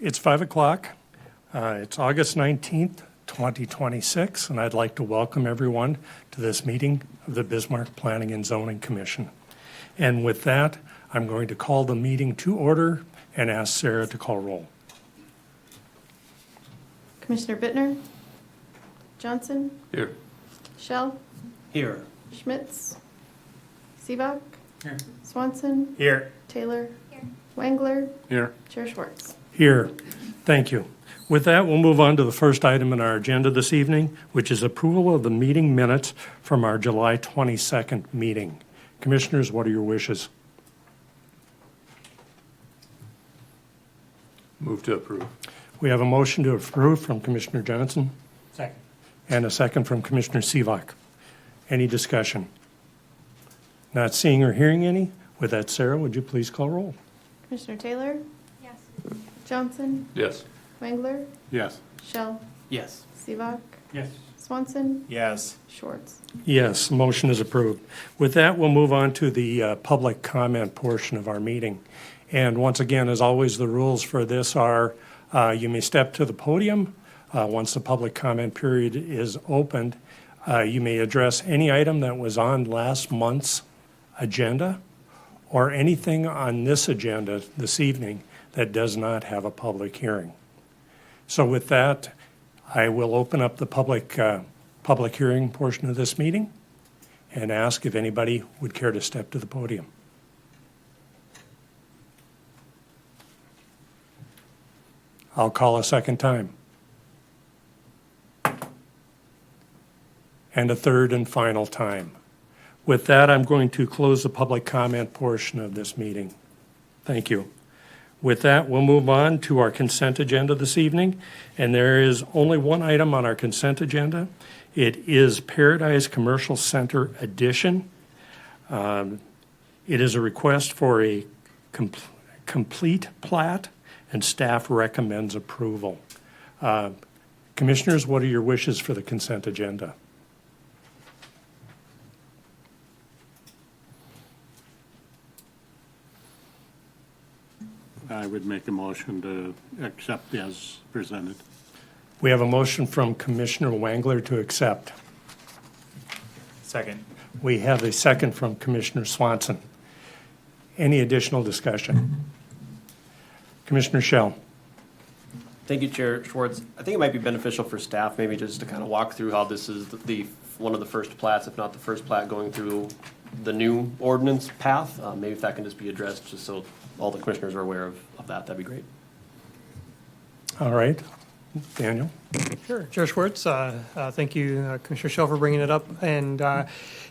It's 5 o'clock. It's August 19th, 2026, and I'd like to welcome everyone to this meeting of the Bismarck Planning and Zoning Commission. And with that, I'm going to call the meeting to order and ask Sarah to call roll. Commissioner Bittner? Johnson? Here. Shell? Here. Schmitz? Seebuck? Here. Swanson? Here. Taylor? Here. Wangler? Here. Chair Schwartz. Here. Thank you. With that, we'll move on to the first item in our agenda this evening, which is approval of the meeting minutes from our July 22nd meeting. Commissioners, what are your wishes? Move to approve. We have a motion to approve from Commissioner Johnson Second. and a second from Commissioner Seebuck. Any discussion? Not seeing or hearing any? With that, Sarah, would you please call roll? Commissioner Taylor? Yes. Johnson? Yes. Wangler? Yes. Shell? Yes. Seebuck? Yes. Swanson? Yes. Schwartz. Yes, the motion is approved. With that, we'll move on to the public comment portion of our meeting. And once again, as always, the rules for this are you may step to the podium once the public comment period is opened. You may address any item that was on last month's agenda or anything on this agenda this evening that does not have a public hearing. So with that, I will open up the public hearing portion of this meeting and ask if anybody would care to step to the podium. I'll call a second time. And a third and final time. With that, I'm going to close the public comment portion of this meeting. Thank you. With that, we'll move on to our consent agenda this evening, and there is only one item on our consent agenda. It is Paradise Commercial Center addition. It is a request for a complete plat, and staff recommends approval. Commissioners, what are your wishes for the consent agenda? I would make a motion to accept as presented. We have a motion from Commissioner Wangler to accept. Second. We have a second from Commissioner Swanson. Any additional discussion? Commissioner Schell. Thank you, Chair Schwartz. I think it might be beneficial for staff maybe just to kind of walk through how this is the one of the first plats, if not the first plat, going through the new ordinance path. Maybe if that can just be addressed, just so all the commissioners are aware of that, that'd be great. All right. Daniel. Sure. Chair Schwartz, thank you, Commissioner Schell, for bringing it up. And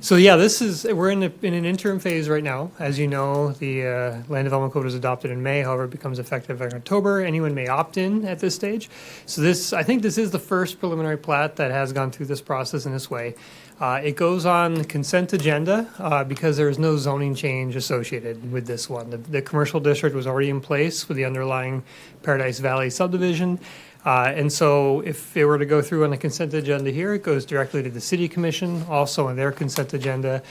so, yeah, we're in an interim phase right now. As you know, the Land Development Code was adopted in May. However, it becomes effective in October. Anyone may opt in at this stage. So I think this is the first preliminary plat that has gone through this process in this way. It goes on the consent agenda because there is no zoning change associated with this one. The commercial district was already in place with the underlying Paradise Valley subdivision. And so if it were to go through on the consent agenda here, it goes directly to the City Commission, also on their consent agenda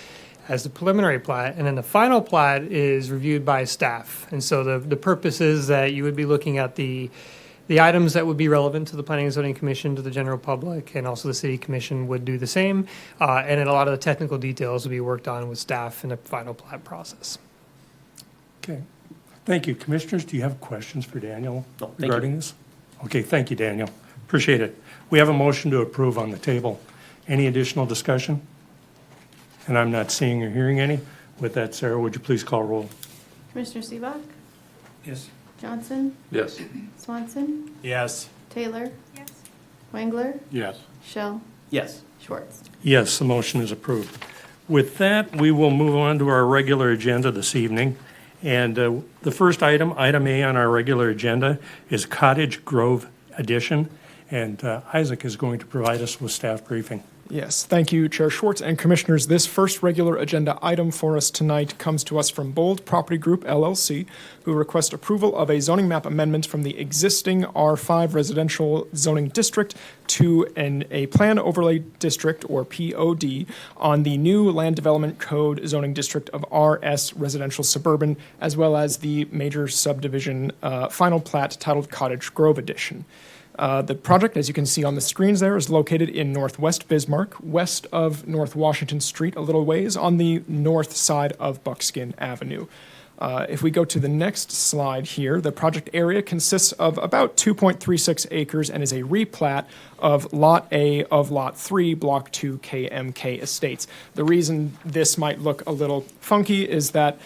as the preliminary plat. And then the final plat is reviewed by staff. And so the purpose is that you would be looking at the items that would be relevant to the Planning and Zoning Commission, to the general public, and also the City Commission would do the same. And then a lot of the technical details will be worked on with staff in the final plat process. Okay. Thank you. Commissioners, do you have questions for Daniel regarding this? Okay, thank you, Daniel. Appreciate it. We have a motion to approve on the table. Any additional discussion? And I'm not seeing or hearing any. With that, Sarah, would you please call roll? Commissioner Seebuck? Yes. Johnson? Yes. Swanson? Yes. Taylor? Yes. Wangler? Yes. Shell? Yes. Schwartz. Yes, the motion is approved. With that, we will move on to our regular agenda this evening. And the first item A on our regular agenda, is Cottage Grove addition. And Isaac is going to provide us with staff briefing. Yes, thank you, Chair Schwartz and Commissioners. This first regular agenda item for us tonight comes to us from Bold Property Group, LLC, who request approval of a zoning map amendment from the existing R5 residential zoning district to a plan overlay district, or POD, on the new Land Development Code zoning district of RS residential suburban, as well as the major subdivision final plat titled Cottage Grove Edition. The project, as you can see on the screens there, is located in northwest Bismarck, west of North Washington Street, a little ways on the north side of Buckskin Avenue. If we go to the next slide here, the project area consists of about 2.36 acres and is a replat of Lot A of Lot 3, Block 2 KMK Estates. The reason this might look a little funky is that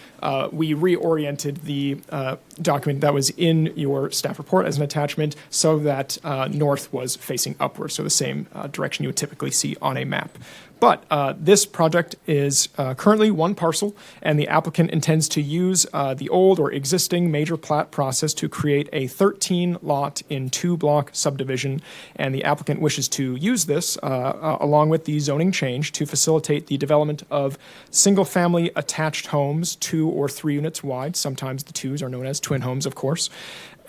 we reoriented the document that was in your staff report as an attachment so that north was facing upward, so the same direction you would typically see on a map. But this project is currently one parcel, and the applicant intends to use the old or existing major plat process to create a 13-lot in 2-block subdivision, and the applicant wishes to use this along with the zoning change to facilitate the development of single-family attached homes, 2 or 3 units wide. Sometimes the 2s are known as twin homes, of course,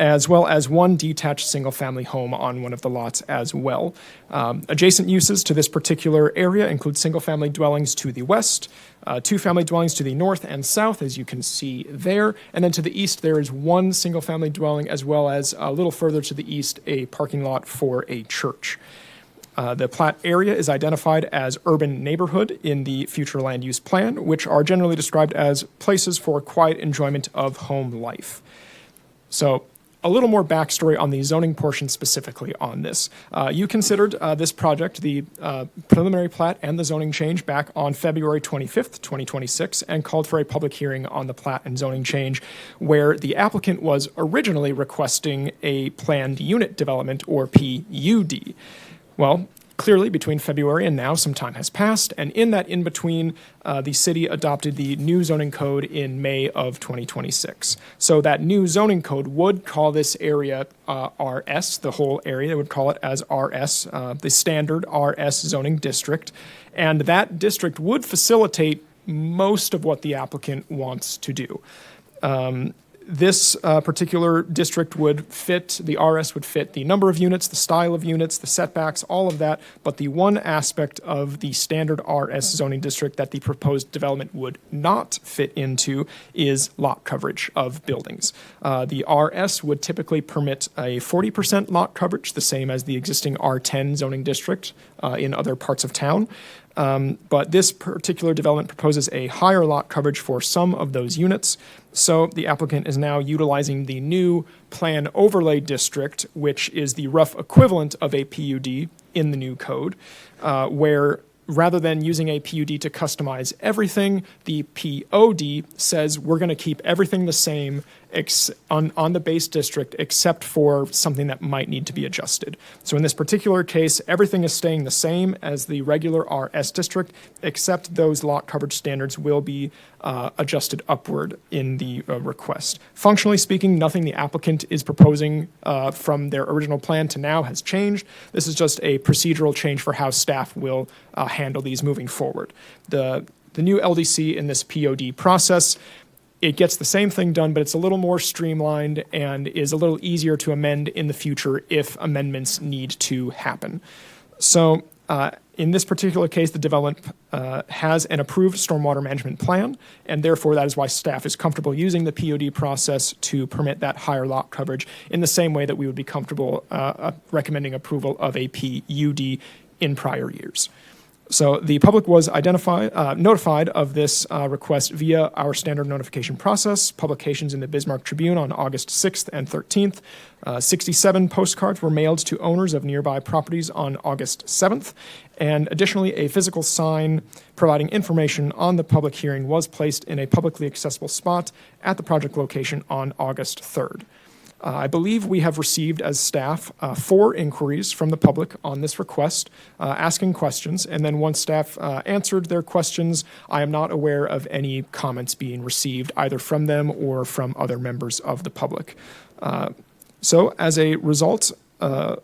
as well as one detached single-family home on one of the lots as well. Adjacent uses to this particular area include single-family dwellings to the west, 2-family dwellings to the north and south, as you can see there, and then to the east there is one single-family dwelling, as well as a little further to the east a parking lot for a church. The plat area is identified as urban neighborhood in the future land use plan, which are generally described as places for quiet enjoyment of home life. So, a little more backstory on the zoning portion specifically on this. You considered this project, the preliminary plat and the zoning change, back on February 25th, 2026, and called for a public hearing on the plat and zoning change, where the applicant was originally requesting a planned unit development, or PUD. Well, clearly, between February and now, some time has passed, and in that in-between, the city adopted the new zoning code in May of 2026. So that new zoning code would call this area RS, the whole area. They would call it as RS, the standard RS zoning district, and that district would facilitate most of what the applicant wants to do. This particular district would fit, the RS would fit the number of units, the style of units, the setbacks, all of that, but the one aspect of the standard RS zoning district that the proposed development would not fit into is lot coverage of buildings. The RS would typically permit a 40% lot coverage, the same as the existing R10 zoning district in other parts of town. But this particular development proposes a higher lot coverage for some of those units. So the applicant is now utilizing the new plan overlay district, which is the rough equivalent of a PUD in the new code, where rather than using a PUD to customize everything, the POD says we're going to keep everything the same on the base district except for something that might need to be adjusted. So in this particular case, everything is staying the same as the regular RS district, except those lot coverage standards will be adjusted upward in the request. Functionally speaking, nothing the applicant is proposing from their original plan to now has changed. This is just a procedural change for how staff will handle these moving forward. The new LDC in this POD process, it gets the same thing done, but it's a little more streamlined and is a little easier to amend in the future if amendments need to happen. So in this particular case, the development has an approved stormwater management plan, and therefore that is why staff is comfortable using the POD process to permit that higher lot coverage in the same way that we would be comfortable recommending approval of a PUD in prior years. So the public was notified of this request via our standard notification process, publications in the Bismarck Tribune on August 6th and 13th. 67 postcards were mailed to owners of nearby properties on August 7th. And additionally, a physical sign providing information on the public hearing was placed in a publicly accessible spot at the project location on August 3rd. I believe we have received as staff 4 inquiries from the public on this request, asking questions, and then once staff answered their questions, I am not aware of any comments being received either from them or from other members of the public. So as a result,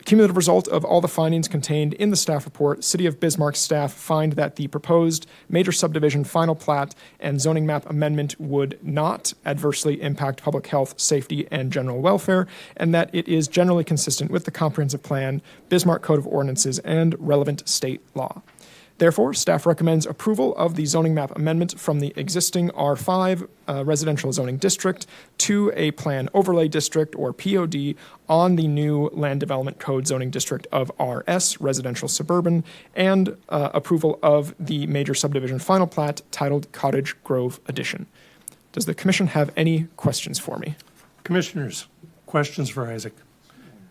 cumulative result of all the findings contained in the staff report, City of Bismarck staff find that the proposed major subdivision final plat and zoning map amendment would not adversely impact public health, safety, and general welfare, and that it is generally consistent with the comprehensive plan, Bismarck Code of Ordinances, and relevant state law. Therefore, staff recommends approval of the zoning map amendment from the existing R5 residential zoning district to a plan overlay district, or POD, on the new land development code zoning district of RS, residential suburban, and approval of the major subdivision final plat titled Cottage Grove Addition. Does the commission have any questions for me? Commissioners, questions for Isaac?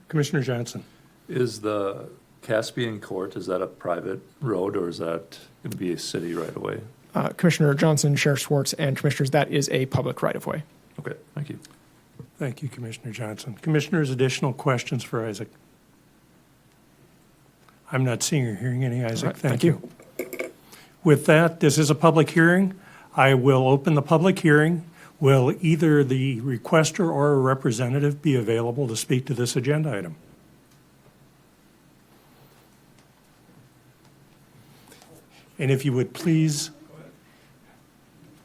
Commissioner Johnson? Is the Caspian Court, is that a private road or is that going to be a city right away? Commissioner Johnson, Sheriff Schwartz, and Commissioners, that is a public right-of-way. Okay, thank you. Thank you, Commissioner Johnson. Commissioners, additional questions for Isaac? I'm not seeing or hearing any, Isaac. All right, Thank you. With that, this is a public hearing. I will open the public hearing. Will either the requester or a representative be available to speak to this agenda item? And if you would please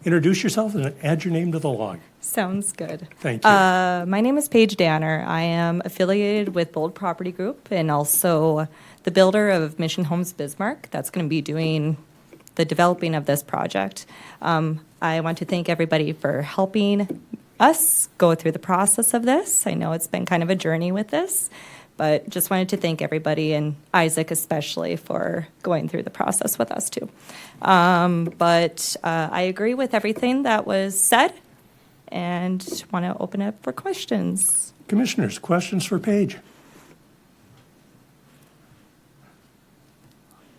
introduce yourself and add your name to the log. Sounds good. Thank you. My name is Paige Danner. I am affiliated with Bold Property Group and also the builder of Mission Homes Bismarck. That's going to be doing the developing of this project. I want to thank everybody for helping us go through the process of this. I know it's been kind of a journey with this, but just wanted to thank everybody, and Isaac especially, for going through the process with us too. But I agree with everything that was said and want to open it up for questions. Commissioners, questions for Paige?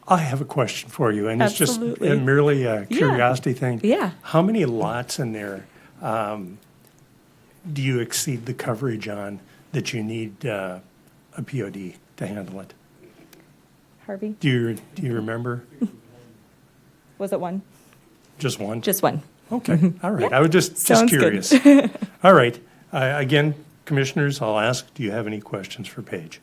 I have a question for you, and it's just Absolutely. merely a curiosity thing. Yeah. How many lots in there do you exceed the coverage on that you need a POD to handle it? Harvey, Do you remember? was it one? Just one? Just one. Okay, all right. I was just Sounds good. curious. All right. Again, commissioners, I'll ask, do you have any questions for Paige?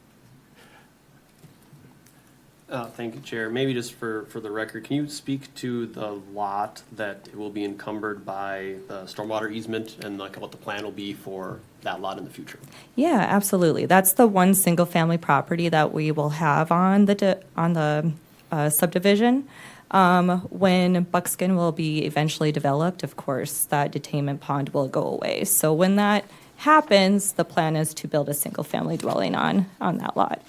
Thank you, Chair. Maybe just for the record, can you speak to the lot that will be encumbered by the stormwater easement and like what the plan will be for that lot in the future? Yeah, absolutely. That's the one single-family property that we will have on the subdivision. When Buckskin will be eventually developed, of course, that detainment pond will go away. So when that happens, the plan is to build a single-family dwelling on that lot.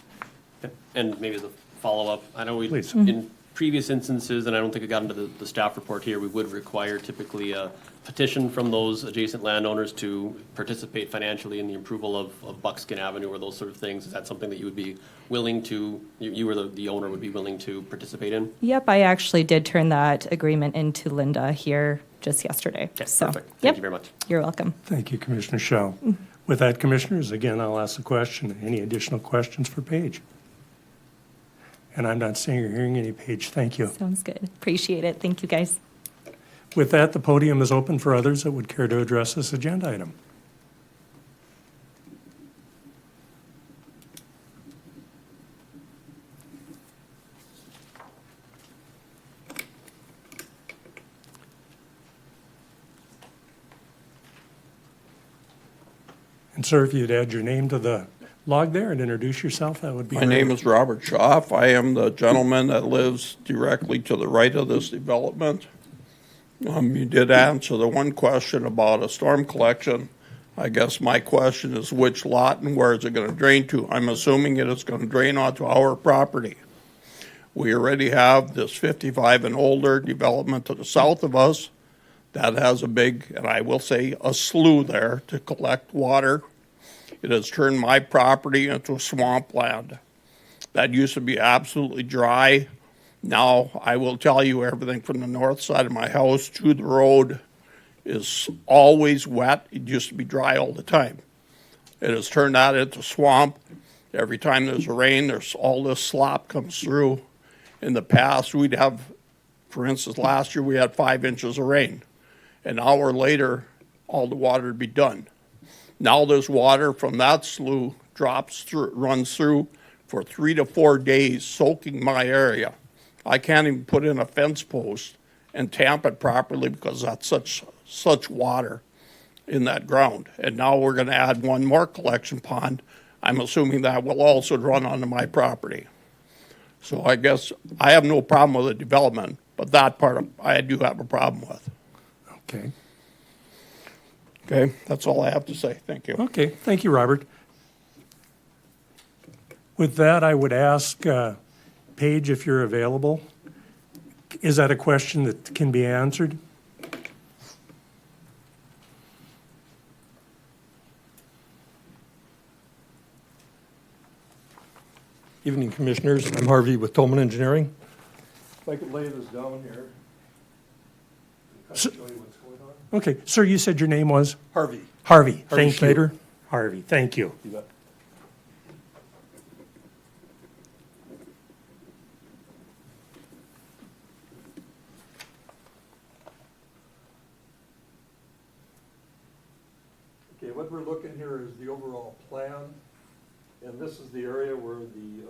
Okay. And maybe as a follow-up, I know Please. in previous instances, and I don't think it got into the staff report here, we would require typically a petition from those adjacent landowners to participate financially in the approval of Buckskin Avenue or those sort of things. Is that something that you would be willing to, you or the owner would be willing to participate in? Yep, I actually did turn that agreement into Linda here just yesterday. Okay, So, perfect. Thank yep, you very much. You're welcome. Thank you, Commissioner Shell. With that, commissioners, again, I'll ask the question. Any additional questions for Paige? And I'm not seeing or hearing any, Paige. Thank you. Sounds good. Appreciate it. Thank you, guys. With that, the podium is open for others that would care to address this agenda item. And sir, if you'd add your name to the log there and introduce yourself, that would be My great. name is Robert Schaff. I am the gentleman that lives directly to the right of this development. You did answer the one question about a storm collection. I guess my question is which lot and where is it going to drain to? I'm assuming it is going to drain onto our property. We already have this 55 and older development to the south of us that has a big, and I will say, a slough there to collect water. It has turned my property into swampland. That used to be absolutely dry. Now, I will tell you, everything from the north side of my house to the road is always wet. It used to be dry all the time. It has turned that into swamp. Every time there's a rain, there's all this slop comes through. In the past, we'd have, for instance, last year we had 5 inches of rain. An hour later, all the water would be done. Now this water from that slough runs through for 3 to 4 days, soaking my area. I can't even put in a fence post and tamp it properly because that's such water in that ground. And now we're gonna add one more collection pond. I'm assuming that will also run onto my property. So I guess I have no problem with the development, but that part I do have a problem with. Okay. Okay, that's all I have to say. Thank you. Okay, thank you, Robert. With that, I would ask Paige if you're available. Is that a question that can be answered? Evening, Commissioners. I'm Harvey with Tolman Engineering. If I could lay this down here. So- Show you what's going on. Okay, sir, you said your name was? Harvey. Harvey, thank you. Schneider. Harvey, thank you. You bet. Okay, what we're looking here is the overall plan, and this is the area where the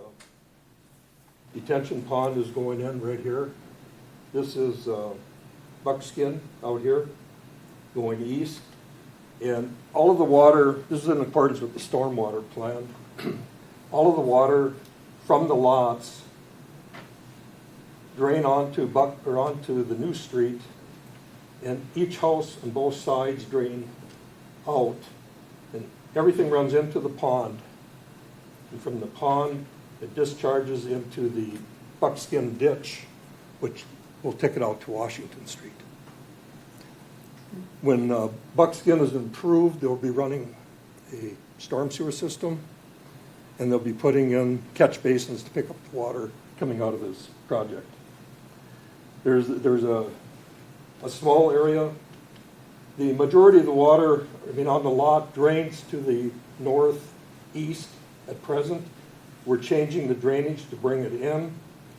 detention pond is going in right here. This is Buckskin out here, going east. And all of the water, this is in accordance with the stormwater plan, all of the water from the lots drain onto the new street, and each house on both sides drain out, and everything runs into the pond. And from the pond, it discharges into the Buckskin ditch, which will take it out to Washington Street. When Buckskin is improved, they'll be running a storm sewer system, and they'll be putting in catch basins to pick up the water coming out of this project. There's a small area. The majority of the water, on the lot drains to the northeast at present. We're changing the drainage to bring it in.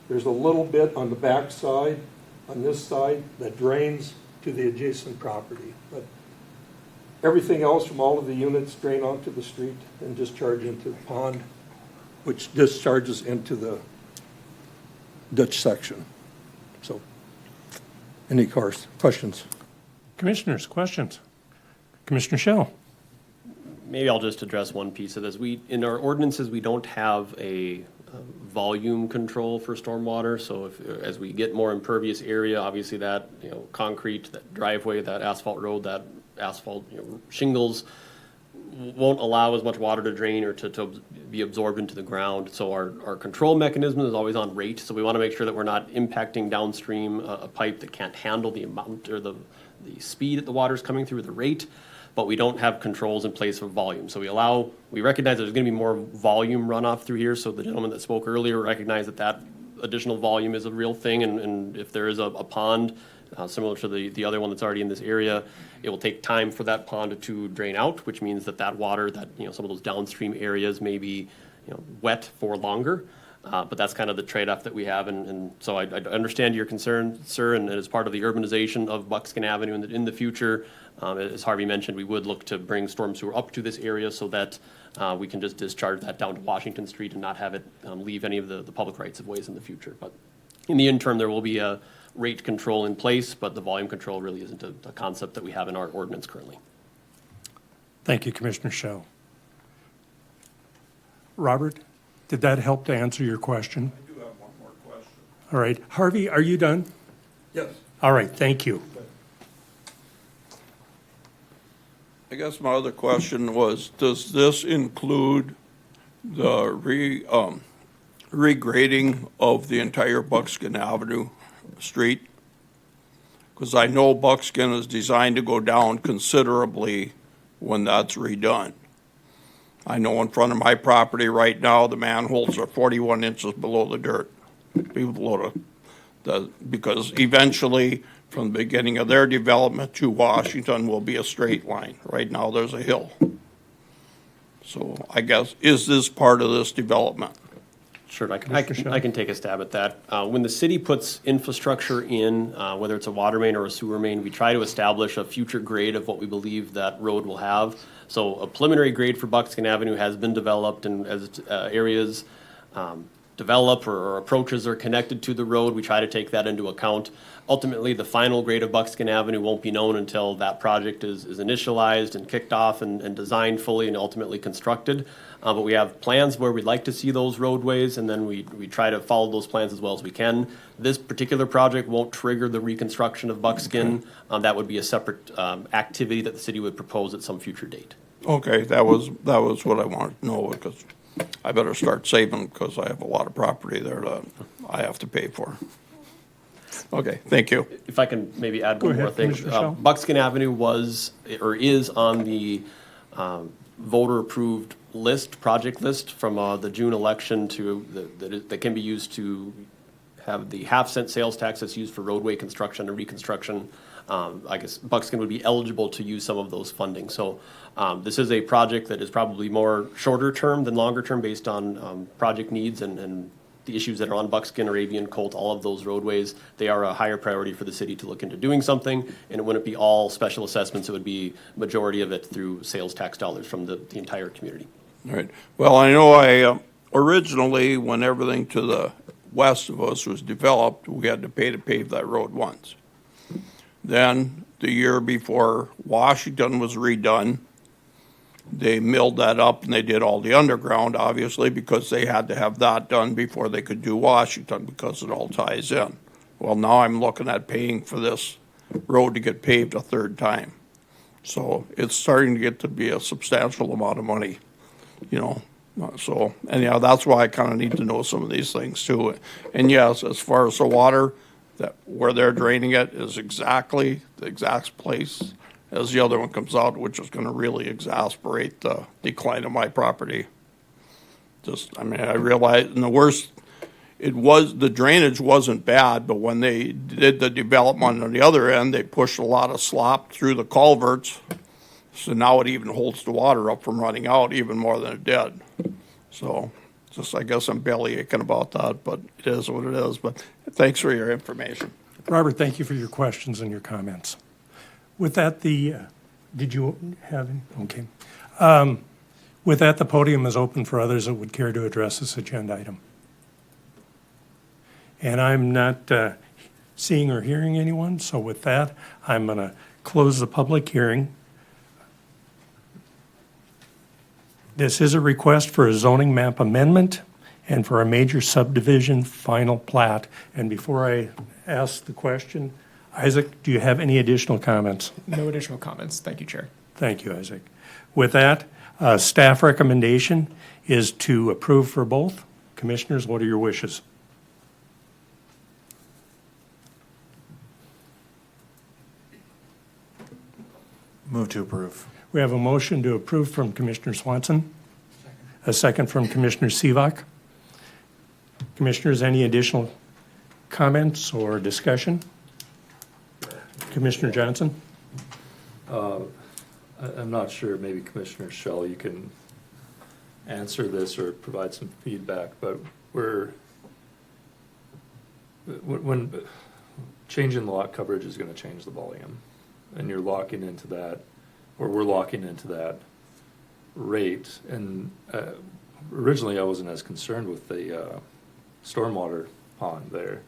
There's a little bit on the back side, on this side, that drains to the adjacent property. But everything else from all of the units drain onto the street and discharge into the pond, which discharges into the ditch section. So, any questions? Commissioners, questions? Commissioner Shell? Maybe I'll just address one piece of this. In our ordinances, we don't have a volume control for stormwater. So as we get more impervious area, obviously that, concrete, that driveway, that asphalt road, that asphalt, shingles won't allow as much water to drain or to be absorbed into the ground. So our control mechanism is always on rate. So we want to make sure that we're not impacting downstream a pipe that can't handle the amount or the speed that the water's coming through, the rate. But we don't have controls in place for volume. So we recognize there's gonna be more volume runoff through here, so the gentleman that spoke earlier recognized that additional volume is a real thing, and if there is a pond, similar to the other one that's already in this area, it will take time for that pond to drain out, which means that water, some of those downstream areas may be, wet for longer. But that's kind of the trade-off that we have, and so I understand your concern, sir, and as part of the urbanization of Buckskin Avenue in the future, as Harvey mentioned, we would look to bring storm sewer up to this area so that we can just discharge that down to Washington Street and not have it leave any of the public rights of ways in the future. But in the interim, there will be a rate control in place, but the volume control really isn't a concept that we have in our ordinance currently. Thank you, Commissioner Shell. Robert, did that help to answer your question? I do have one more question. All right. Harvey, are you done? Yes. All right, thank you. I guess my other question was, does this include the regrading of the entire Buckskin Avenue street? Because I know Buckskin is designed to go down considerably when that's redone. I know in front of my property right now, the manholes are 41 inches below the dirt, because eventually, from the beginning of their development to Washington will be a straight line. Right now, there's a hill. So I guess, is this part of this development? Sure, Commissioner I can take a stab at that. When the city puts infrastructure in, whether it's a water main or a sewer main, we try to establish a future grade of what we believe that road will have. So a preliminary grade for Buckskin Avenue has been developed, and as areas develop or approaches are connected to the road, we try to take that into account. Ultimately, the final grade of Buckskin Avenue won't be known until that project is initialized and kicked off and designed fully and ultimately constructed. But we have plans where we'd like to see those roadways, and then we try to follow those plans as well as we can. This particular project won't trigger the reconstruction of Buckskin. That would be a separate activity that the city would propose at some future date. Okay, that was what I wanted to know, because I better start saving, because I have a lot of property there that I have to pay for. Okay, thank you. If I can maybe add Go one more ahead, thing. Commissioner Shaw. Buckskin Avenue was, or is on the voter-approved list, project list from the June election that can be used to have the half-cent sales tax that's used for roadway construction and reconstruction. I guess Buckskin would be eligible to use some of those funding. So this is a project that is probably more shorter term than longer term based on project needs and the issues that are on Buckskin or Avian Colt, all of those roadways. They are a higher priority for the city to look into doing something, and it wouldn't be all special assessments. It would be majority of it through sales tax dollars from the entire community. All right. Well, I know originally, when everything to the west of us was developed, we had to pay to pave that road once. Then, the year before Washington was redone, they milled that up and they did all the underground, obviously, because they had to have that done before they could do Washington, because it all ties in. Well, now I'm looking at paying for this road to get paved a third time. So it's starting to get to be a substantial amount of money, you know. So anyhow, that's why I kind of need to know some of these things too. And yes, as far as the water, that where they're draining it is exactly the exact place as the other one comes out, which is going to really exasperate the decline of my property. I realized, and the worst, the drainage wasn't bad, but when they did the development on the other end, they pushed a lot of slop through the culverts. So now it even holds the water up from running out even more than it did. So I guess I'm belly aching about that, but it is what it is. But thanks for your information. Robert, thank you for your questions and your comments. With that, did you have any? Okay. With that, the podium is open for others that would care to address this agenda item. And I'm not seeing or hearing anyone, so with that, I'm going to close the public hearing. This is a request for a zoning map amendment and for a major subdivision final plat. And before I ask the question, Isaac, do you have any additional comments? No additional comments. Thank you, Chair. Thank you, Isaac. With that, staff recommendation is to approve for both. Commissioners, what are your wishes? Move to approve. We have a motion to approve from Commissioner Swanson. A second from Commissioner Sivak. Commissioners, any additional comments or discussion? Commissioner Johnson? I'm not sure, maybe Commissioner Shell, you can answer this or provide some feedback, but when changing lot coverage is going to change the volume, and you're locking into that, or we're locking into that rate, and originally I wasn't as concerned with the stormwater pond there,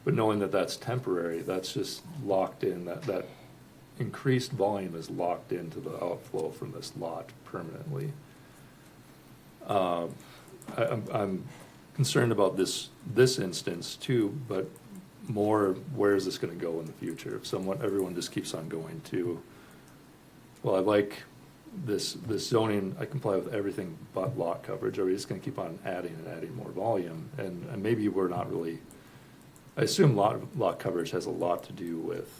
but knowing that that's temporary, that's just locked in, that increased volume is locked into the outflow from this lot permanently. I'm concerned about this instance too, but more, where is this going to go in the future? If everyone just keeps on going to, well, I like this zoning, I comply with everything but lot coverage, are we just going to keep on adding and adding more volume? And maybe we're not really, I assume lot coverage has a lot to do with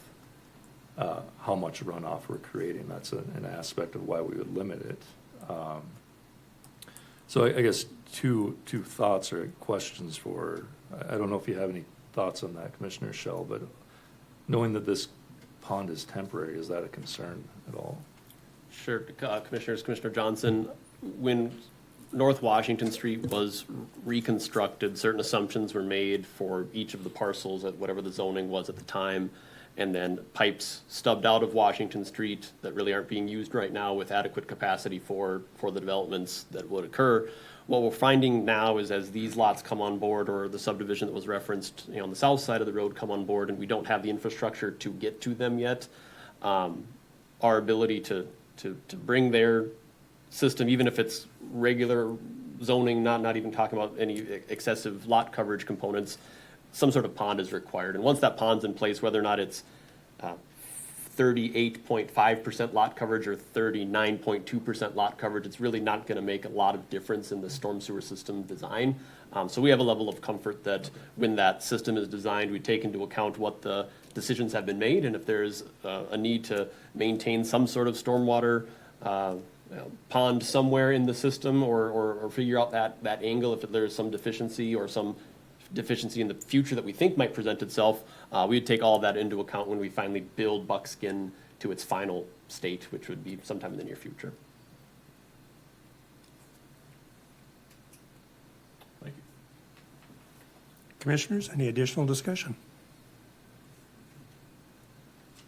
how much runoff we're creating. That's an aspect of why we would limit it. So I guess two thoughts or questions for, I don't know if you have any thoughts on that, Commissioner Shell, but knowing that this pond is temporary, is that a concern at all? Sure, Commissioners, Commissioner Johnson, when North Washington Street was reconstructed, certain assumptions were made for each of the parcels at whatever the zoning was at the time, and then pipes stubbed out of Washington Street that really aren't being used right now with adequate capacity for the developments that would occur. What we're finding now is as these lots come on board, or the subdivision that was referenced, on the south side of the road come on board, and we don't have the infrastructure to get to them yet, our ability to bring their system, even if it's regular zoning, not even talking about any excessive lot coverage components, some sort of pond is required. And once that pond's in place, whether or not it's 38.5% lot coverage or 39.2% lot coverage, it's really not going to make a lot of difference in the storm sewer system design. So we have a level of comfort that when that system is designed, we take into account what the decisions have been made, and if there's a need to maintain some sort of stormwater pond somewhere in the system, or figure out that angle if there's some deficiency or some deficiency in the future that we think might present itself, we would take all of that into account when we finally build Buckskin to its final state, which would be sometime in the near future. Thank you. Commissioners, any additional discussion?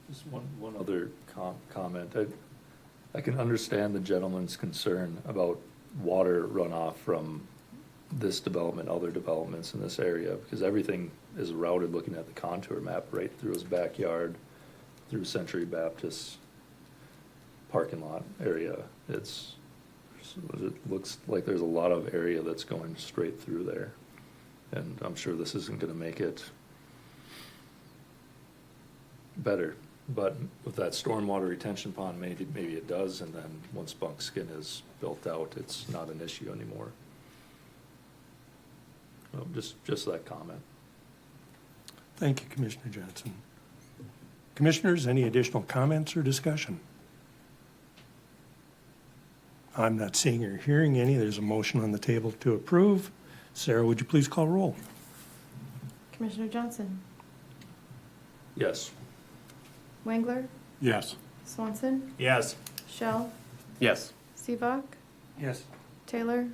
Just one other comment. I can understand the gentleman's concern about water runoff from this development, other developments in this area, because everything is routed, looking at the contour map, right through his backyard, through Century Baptist parking lot area. It looks like there's a lot of area that's going straight through there. And I'm sure this isn't gonna make it better. But with that stormwater retention pond, maybe it does, and then once Buckskin is built out, it's not an issue anymore. So just that comment. Thank you, Commissioner Johnson. Commissioners, any additional comments or discussion? I'm not seeing or hearing any. There's a motion on the table to approve. Sarah, would you please call roll? Commissioner Johnson, Yes. Wangler, Yes. Swanson, Yes. Shell, Yes. Seabach, Yes. Taylor,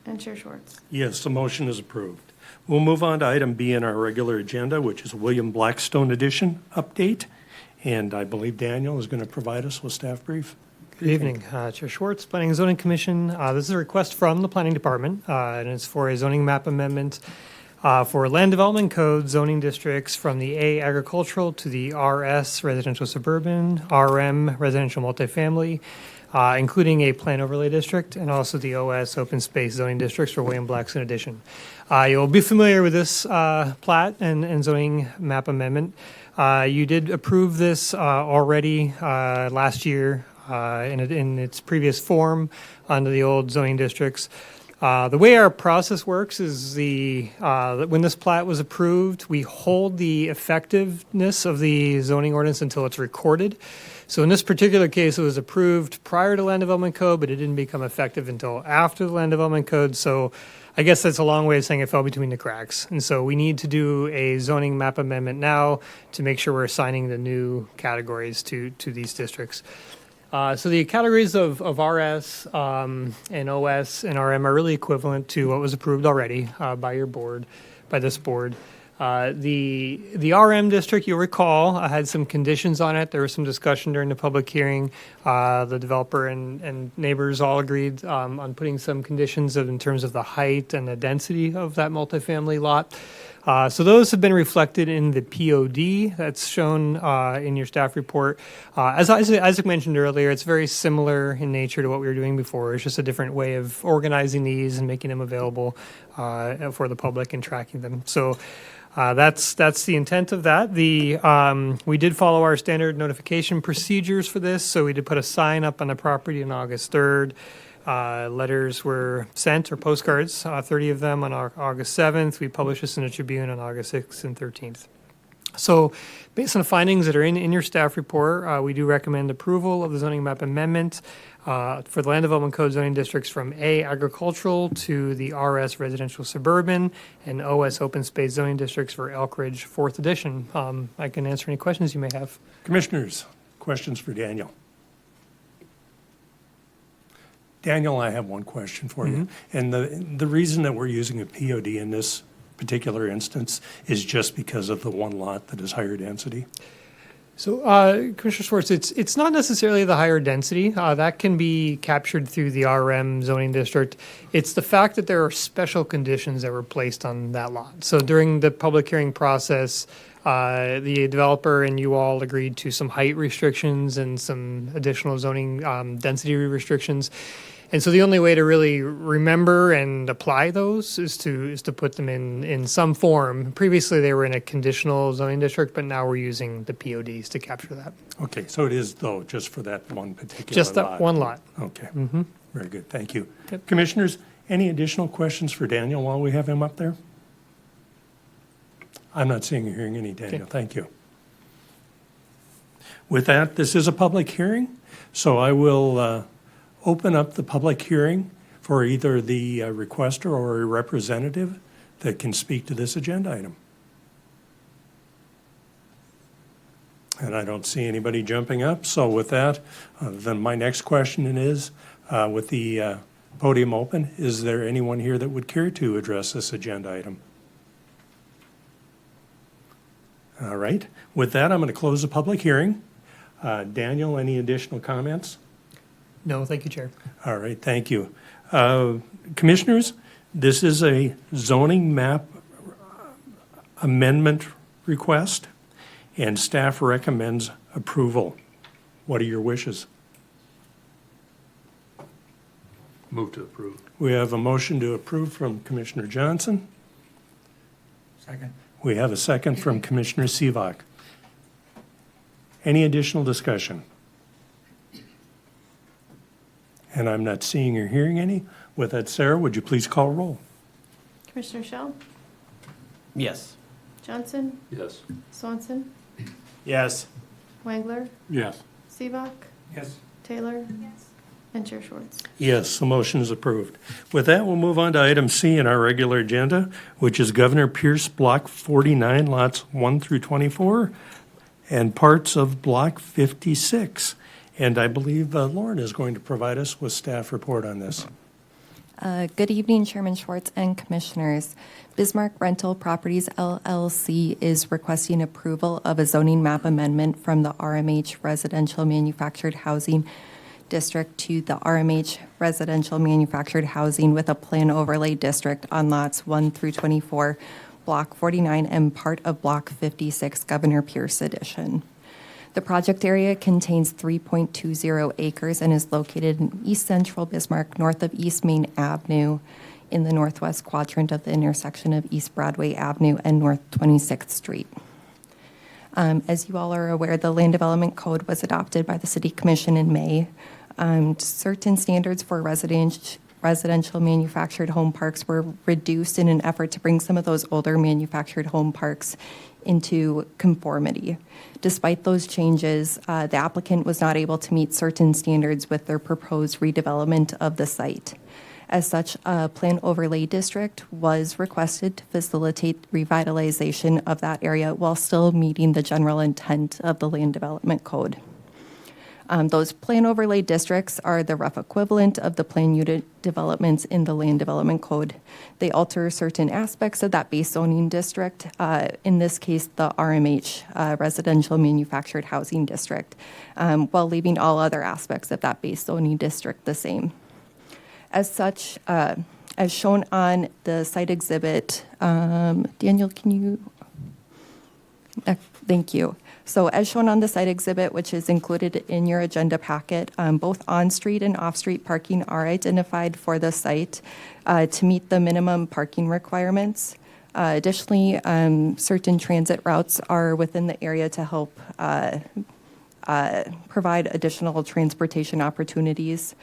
and Chair Schwartz. Yes, the motion is approved. We'll move on to item B in our regular agenda, which is William Blackstone Edition update. And I believe Daniel is going to provide us with staff brief. Good evening, Chair Schwartz, Planning and Zoning Commission. This is a request from the Planning Department, and it's for a zoning map amendment for land development code zoning districts from the A agricultural to the RS residential suburban, RM residential multifamily, including a plan overlay district, and also the OS open space zoning districts for William Blackstone Edition. You'll be familiar with this plat and zoning map amendment. You did approve this already last year in its previous form under the old zoning districts. The way our process works is when this plat was approved, we hold the effectiveness of the zoning ordinance until it's recorded. So in this particular case, it was approved prior to land development code, but it didn't become effective until after the land development code. So I guess that's a long way of saying it fell between the cracks. And so we need to do a zoning map amendment now to make sure we're assigning the new categories to these districts. So the categories of RS and OS and RM are really equivalent to what was approved already by this board. The RM district, you'll recall, had some conditions on it. There was some discussion during the public hearing. The developer and neighbors all agreed on putting some conditions in terms of the height and the density of that multifamily lot. So those have been reflected in the POD that's shown in your staff report. As Isaac mentioned earlier, it's very similar in nature to what we were doing before. It's just a different way of organizing these and making them available for the public and tracking them. So that's the intent of that. We did follow our standard notification procedures for this. So we did put a sign up on the property on August 3rd. Letters were sent, or postcards, 30 of them on August 7th. We published this in the Tribune on August 6th and 13th. So based on the findings that are in your staff report, we do recommend approval of the zoning map amendment for the land development code zoning districts from A agricultural to the RS residential suburban and OS open space zoning districts for Elk Ridge 4th edition. I can answer any questions you may have. Commissioners, questions for Daniel? Daniel, I have one question for you. And the reason that we're using a POD in this particular instance is just because of the one lot that is higher density? So, Commissioner Schwartz, it's not necessarily the higher density. That can be captured through the RM zoning district. It's the fact that there are special conditions that were placed on that lot. So during the public hearing process, the developer and you all agreed to some height restrictions and some additional zoning density restrictions. And so the only way to really remember and apply those is to put them in some form. Previously, they were in a conditional zoning district, but now we're using the PODs to capture that. Okay, so it is, though, just for that one particular Just lot? that one lot. Okay, very good, thank you. Yep. Commissioners, any additional questions for Daniel while we have him up there? I'm not seeing or hearing any, Daniel, Okay. thank you. With that, this is a public hearing, so I will open up the public hearing for either the requester or a representative that can speak to this agenda item. And I don't see anybody jumping up, so with that, then my next question is, with the podium open, is there anyone here that would care to address this agenda item? All right, with that, I'm going to close the public hearing. Daniel, any additional comments? No, thank you, Chair. All right, thank you. Commissioners, this is a zoning map amendment request, and staff recommends approval. What are your wishes? Move to approve. We have a motion to approve from Commissioner Johnson. Second. We have a second from Commissioner Sivak. Any additional discussion? And I'm not seeing or hearing any. With that, Sarah, would you please call roll? Commissioner Shell, Yes. Johnson, Yes. Swanson, Yes. Wangler, Yes. Sivak, Yes. Taylor, and Chair Schwartz. Yes, the motion is approved. With that, we'll move on to item C in our regular agenda, which is Governor Pierce Block 49, lots 1 through 24, and parts of Block 56. And I believe Lauren is going to provide us with staff report on this. Good evening, Chairman Schwartz and Commissioners. Bismarck Rental Properties LLC is requesting approval of a zoning map amendment from the RMH Residential Manufactured Housing District to the RMH Residential Manufactured Housing with a plan overlay district on lots 1 through 24, Block 49, and part of Block 56, Governor Pierce Edition. The project area contains 3.20 acres and is located in east central Bismarck, north of East Main Avenue, in the northwest quadrant of the intersection of East Broadway Avenue and North 26th Street. As you all are aware, the Land Development Code was adopted by the City Commission in May. Certain standards for residential manufactured home parks were reduced in an effort to bring some of those older manufactured home parks into conformity. Despite those changes, the applicant was not able to meet certain standards with their proposed redevelopment of the site. As such, a plan overlay district was requested to facilitate revitalization of that area while still meeting the general intent of the Land Development Code. Those plan overlay districts are the rough equivalent of the plan unit developments in the Land Development Code. They alter certain aspects of that base zoning district, in this case, the RMH, Residential Manufactured Housing District, while leaving all other aspects of that base zoning district the same. As such, as shown on the site exhibit, Daniel, can you? Thank you. So as shown on the site exhibit, which is included in your agenda packet, both on-street and off-street parking are identified for the site to meet the minimum parking requirements. Additionally, certain transit routes are within the area to help provide additional transportation opportunities.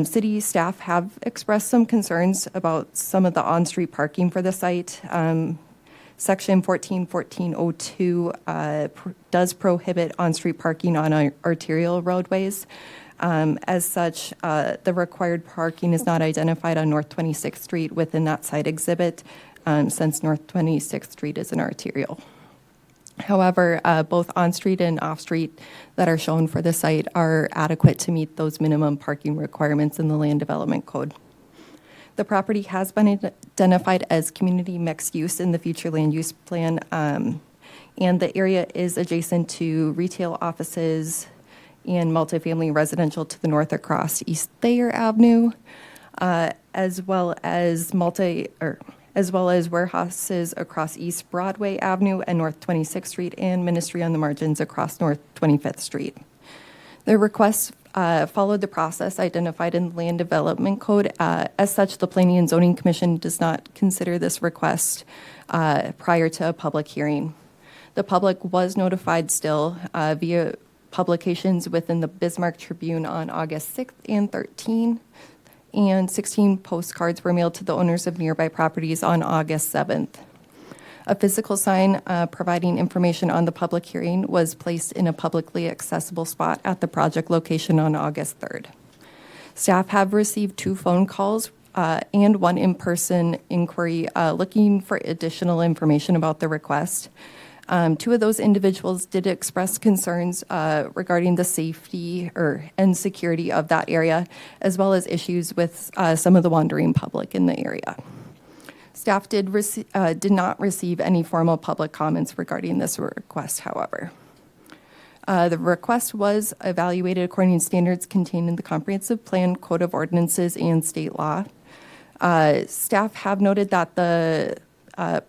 City staff have expressed some concerns about some of the on-street parking for the site. Section 141402 does prohibit on-street parking on arterial roadways. As such, the required parking is not identified on North 26th Street within that site exhibit, since North 26th Street is an arterial. However, both on-street and off-street that are shown for the site are adequate to meet those minimum parking requirements in the Land Development Code. The property has been identified as community mixed use in the future land use plan, and the area is adjacent to retail offices and multifamily residential to the north across East Thayer Avenue, as well as warehouses across East Broadway Avenue and North 26th Street, and Ministry on the Margins across North 25th Street. The request followed the process identified in the Land Development Code. As such, the Planning and Zoning Commission does not consider this request prior to a public hearing. The public was notified still via publications within the Bismarck Tribune on August 6th and 13th, and 16 postcards were mailed to the owners of nearby properties on August 7th. A physical sign providing information on the public hearing was placed in a publicly accessible spot at the project location on August 3rd. Staff have received 2 phone calls and 1 in-person inquiry looking for additional information about the request. 2 of those individuals did express concerns regarding the safety and security of that area, as well as issues with some of the wandering public in the area. Staff did not receive any formal public comments regarding this request, however. The request was evaluated according to standards contained in the Comprehensive Plan, Code of Ordinances, and state law. Staff have noted that the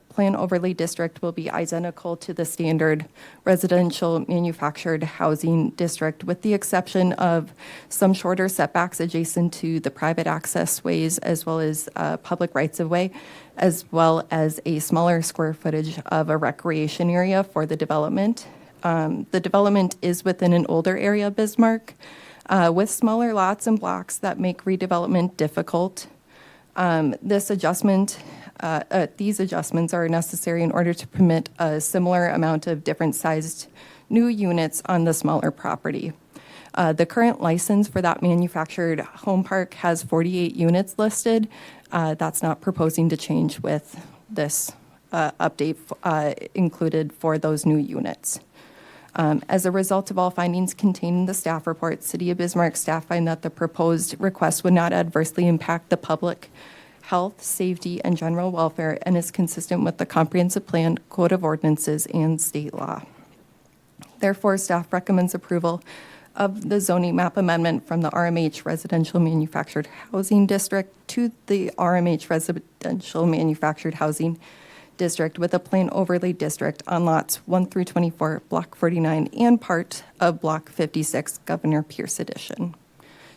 Plan Overlay District will be identical to the standard residential manufactured housing district, with the exception of some shorter setbacks adjacent to the private access ways, as well as public rights-of-way, as well as a smaller square footage of a recreation area for the development. The development is within an older area of Bismarck, with smaller lots and blocks that make redevelopment difficult. These adjustments are necessary in order to permit a similar amount of different sized new units on the smaller property. The current license for that manufactured home park has 48 units listed. That's not proposing to change with this update included for those new units. As a result of all findings contained in the staff report, City of Bismarck staff find that the proposed request would not adversely impact the public health, safety, and general welfare, and is consistent with the Comprehensive Plan, Code of Ordinances, and state law. Therefore, staff recommends approval of the zoning map amendment from the RMH Residential Manufactured Housing District to the RMH Residential Manufactured Housing District with a Plan Overlay District on lots 1 through 24, Block 49, and part of Block 56, Governor Pierce Edition.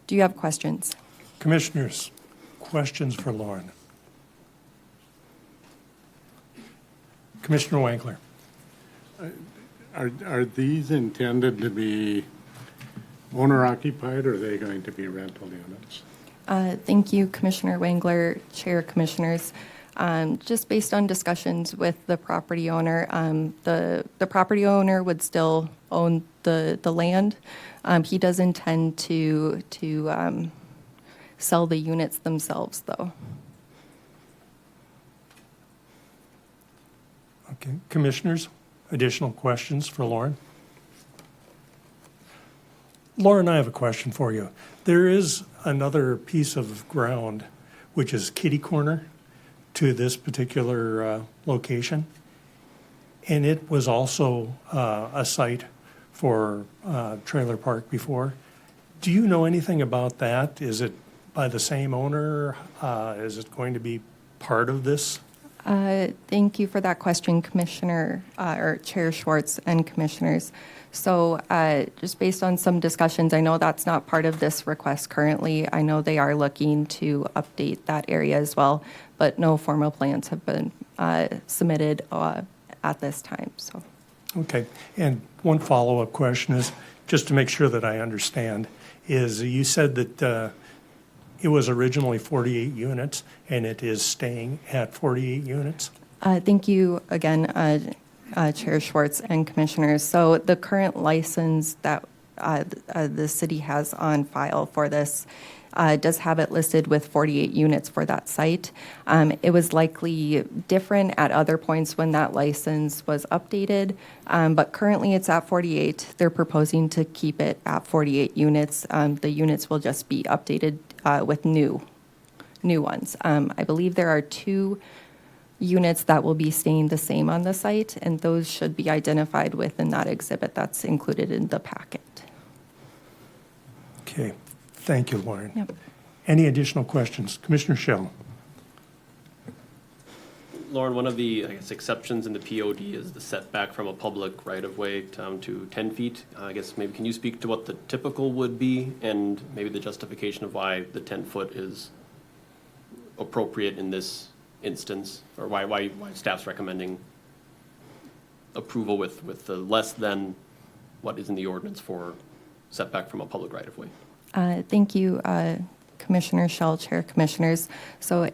Do you have questions? Commissioners, questions for Lauren? Commissioner Wankler. Are these intended to be owner occupied, or are they going to be rental units? Thank you, Commissioner Wangler, Chair, Commissioners. Just based on discussions with the property owner, the property owner would still own the land. He does intend to sell the units themselves, though. Okay, commissioners, additional questions for Lauren? Lauren, I have a question for you. There is another piece of ground, which is kitty corner to this particular location, and it was also a site for trailer park before. Do you know anything about that? Is it by the same owner? Is it going to be part of this? Thank you for that question, Commissioner, or Chair Schwartz and Commissioners. So just based on some discussions, I know that's not part of this request currently. I know they are looking to update that area as well, but no formal plans have been submitted at this time. So. Okay, and one follow-up question is, just to make sure that I understand, is you said that it was originally 48 units, and it is staying at 48 units? Thank you again, Chair Schwartz and Commissioners. So the current license that the city has on file for this does have it listed with 48 units for that site. It was likely different at other points when that license was updated, but currently it's at 48. They're proposing to keep it at 48 units. The units will just be updated with new ones. I believe there are 2 units that will be staying the same on the site, and those should be identified within that exhibit that's included in the packet. Okay, thank you, Lauren. Yep. Any additional questions? Commissioner Shell? Lauren, one of the, I guess, exceptions in the POD is the setback from a public right-of-way to 10 feet. I guess maybe can you speak to what the typical would be and maybe the justification of why the 10-foot is appropriate in this instance, or why staff's recommending approval with the less than what is in the ordinance for setback from a public right-of-way? Thank you, Commissioner Schell, Chair Commissioners. So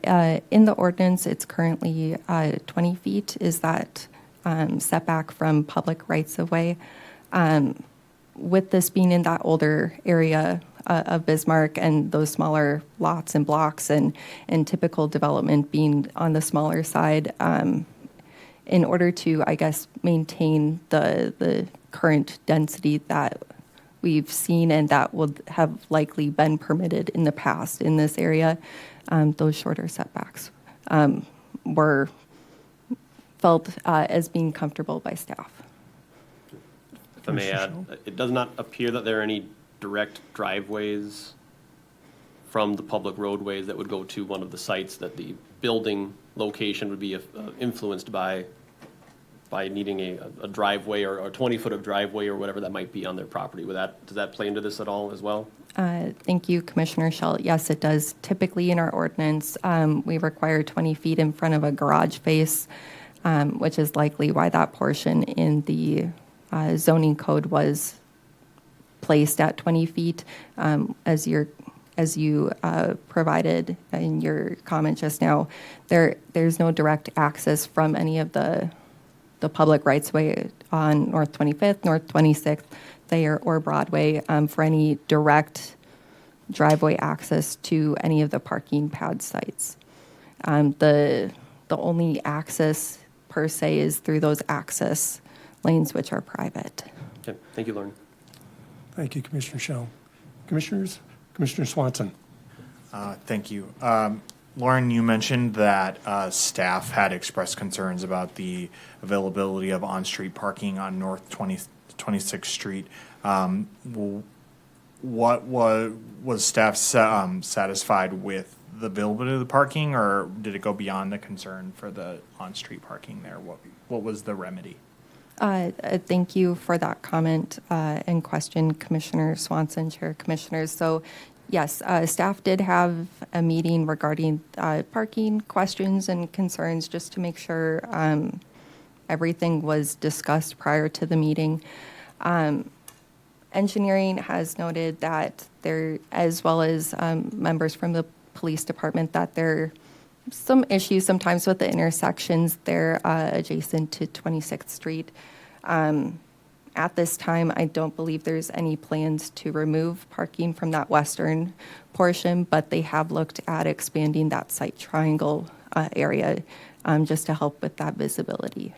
in the ordinance, it's currently 20 feet is that setback from public rights-of-way. With this being in that older area of Bismarck and those smaller lots and blocks and typical development being on the smaller side, in order to, I guess, maintain the current density that we've seen and that would have likely been permitted in the past in this area, those shorter setbacks were felt as being comfortable by staff. If I may add, it does not appear that there are any direct driveways from the public roadways that would go to one of the sites that the building location would be influenced by needing a driveway or a 20-foot of driveway or whatever that might be on their property. Does that play into this at all as well? Thank you, Commissioner Schell. Yes, it does. Typically in our ordinance, we require 20 feet in front of a garage face, which is likely why that portion in the zoning code was placed at 20 feet. As you provided in your comment just now, there's no direct access from any of the public rights-of-way on North 25th, North 26th, Thayer, or Broadway for any direct driveway access to any of the parking pad sites. The only access per se is through those access lanes, which are private. Okay, thank you, Lauren. Thank you, Commissioner Shell. Commissioners? Commissioner Swanson? Thank you. Lauren, you mentioned that staff had expressed concerns about the availability of on-street parking on North 26th Street. What was staff satisfied with the availability of the parking, or did it go beyond the concern for the on-street parking there? What was the remedy? Thank you for that comment and question, Commissioner Swanson, Chair Commissioners. So, yes, staff did have a meeting regarding parking questions and concerns just to make sure everything was discussed prior to the meeting. Engineering has noted that there, as well as members from the police department, that there are some issues sometimes with the intersections there adjacent to 26th Street. At this time, I don't believe there's any plans to remove parking from that western portion, but they have looked at expanding that site triangle area just to help with that visibility.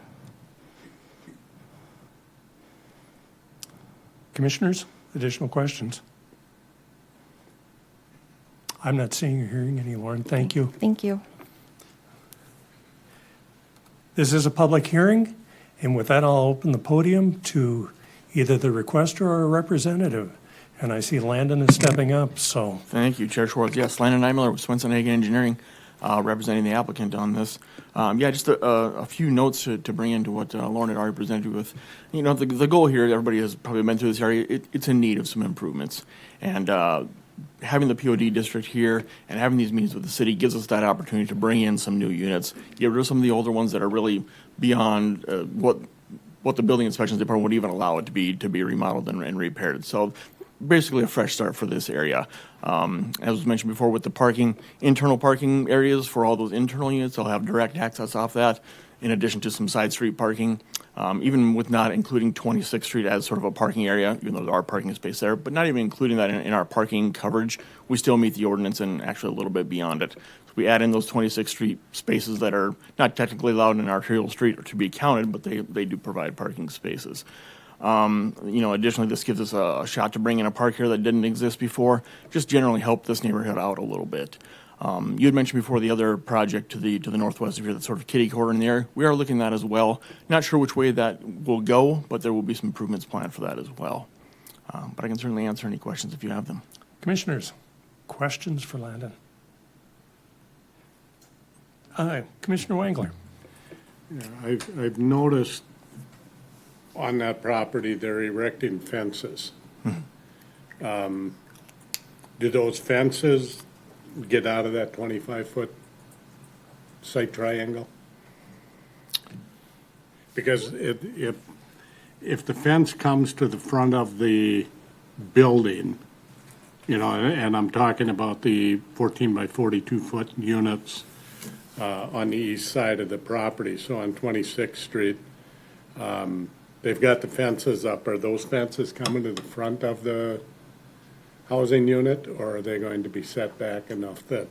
Commissioners, additional questions? I'm not seeing or hearing any, Lauren. Thank you. Thank you. This is a public hearing, and with that, I'll open the podium to either the requester or a representative. And I see Landon is stepping up, so. Thank you, Chair Schwartz. Yes, Landon Eimler with Swenson Hagen Engineering, representing the applicant on this. Just a few notes to bring into what Lauren had already presented you with. You know, the goal here, everybody has probably been through this area, it's in need of some improvements. And having the POD district here and having these meetings with the city gives us that opportunity to bring in some new units, get rid of some of the older ones that are really beyond what the building inspections department would even allow it to be remodeled and repaired. So basically a fresh start for this area. As was mentioned before, with the internal parking areas for all those internal units, they'll have direct access off that. in addition to some side street parking. Even with not including 26th Street as sort of a parking area, even though there are parking space there, but not even including that in our parking coverage, we still meet the ordinance and actually a little bit beyond it. So we add in those 26th Street spaces that are not technically allowed in an arterial street or to be counted, but they do provide parking spaces. Additionally, this gives us a shot to bring in a park here that didn't exist before, just generally help this neighborhood out a little bit. You had mentioned before the other project to the northwest of here, that sort of kitty corner in the area. We are looking at that as well. Not sure which way that will go, but there will be some improvements planned for that as well. But I can certainly answer any questions if you have them. Commissioners, questions for Landon? Commissioner Wangler. Yeah, I've noticed on that property, they're erecting fences. Do those fences get out of that 25-foot site triangle? Because if the fence comes to the front of the building, and I'm talking about the 14 by 42-foot units on the east side of the property, so on 26th Street, they've got the fences up. Are those fences coming to the front of the housing unit, or are they going to be set back enough that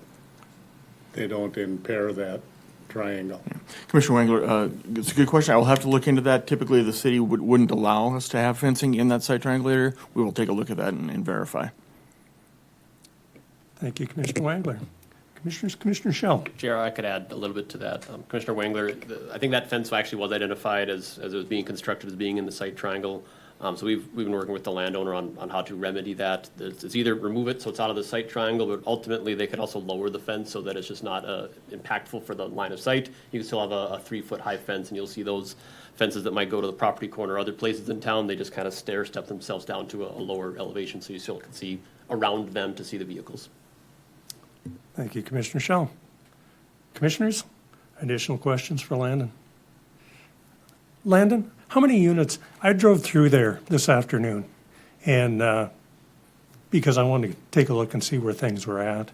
they don't impair that triangle? Commissioner Wangler, it's a good question. I will have to look into that. Typically, the city wouldn't allow us to have fencing in that site triangle area. We will take a look at that and verify. Thank you, Commissioner Wangler. Commissioner Shell. Chair, I could add a little bit to that. Commissioner Wangler, I think that fence actually was identified as it was being constructed as being in the site triangle. So we've been working with the landowner on how to remedy that. It's either remove it so it's out of the site triangle, but ultimately they could also lower the fence so that it's just not impactful for the line of sight. You can still have a 3-foot high fence, and you'll see those fences that might go to the property corner or other places in town. They just kind of stair step themselves down to a lower elevation, so you still can see around them to see the vehicles. Thank you, Commissioner Shell. Commissioners, additional questions for Landon? Landon, how many units? I drove through there this afternoon, and because I wanted to take a look and see where things were at.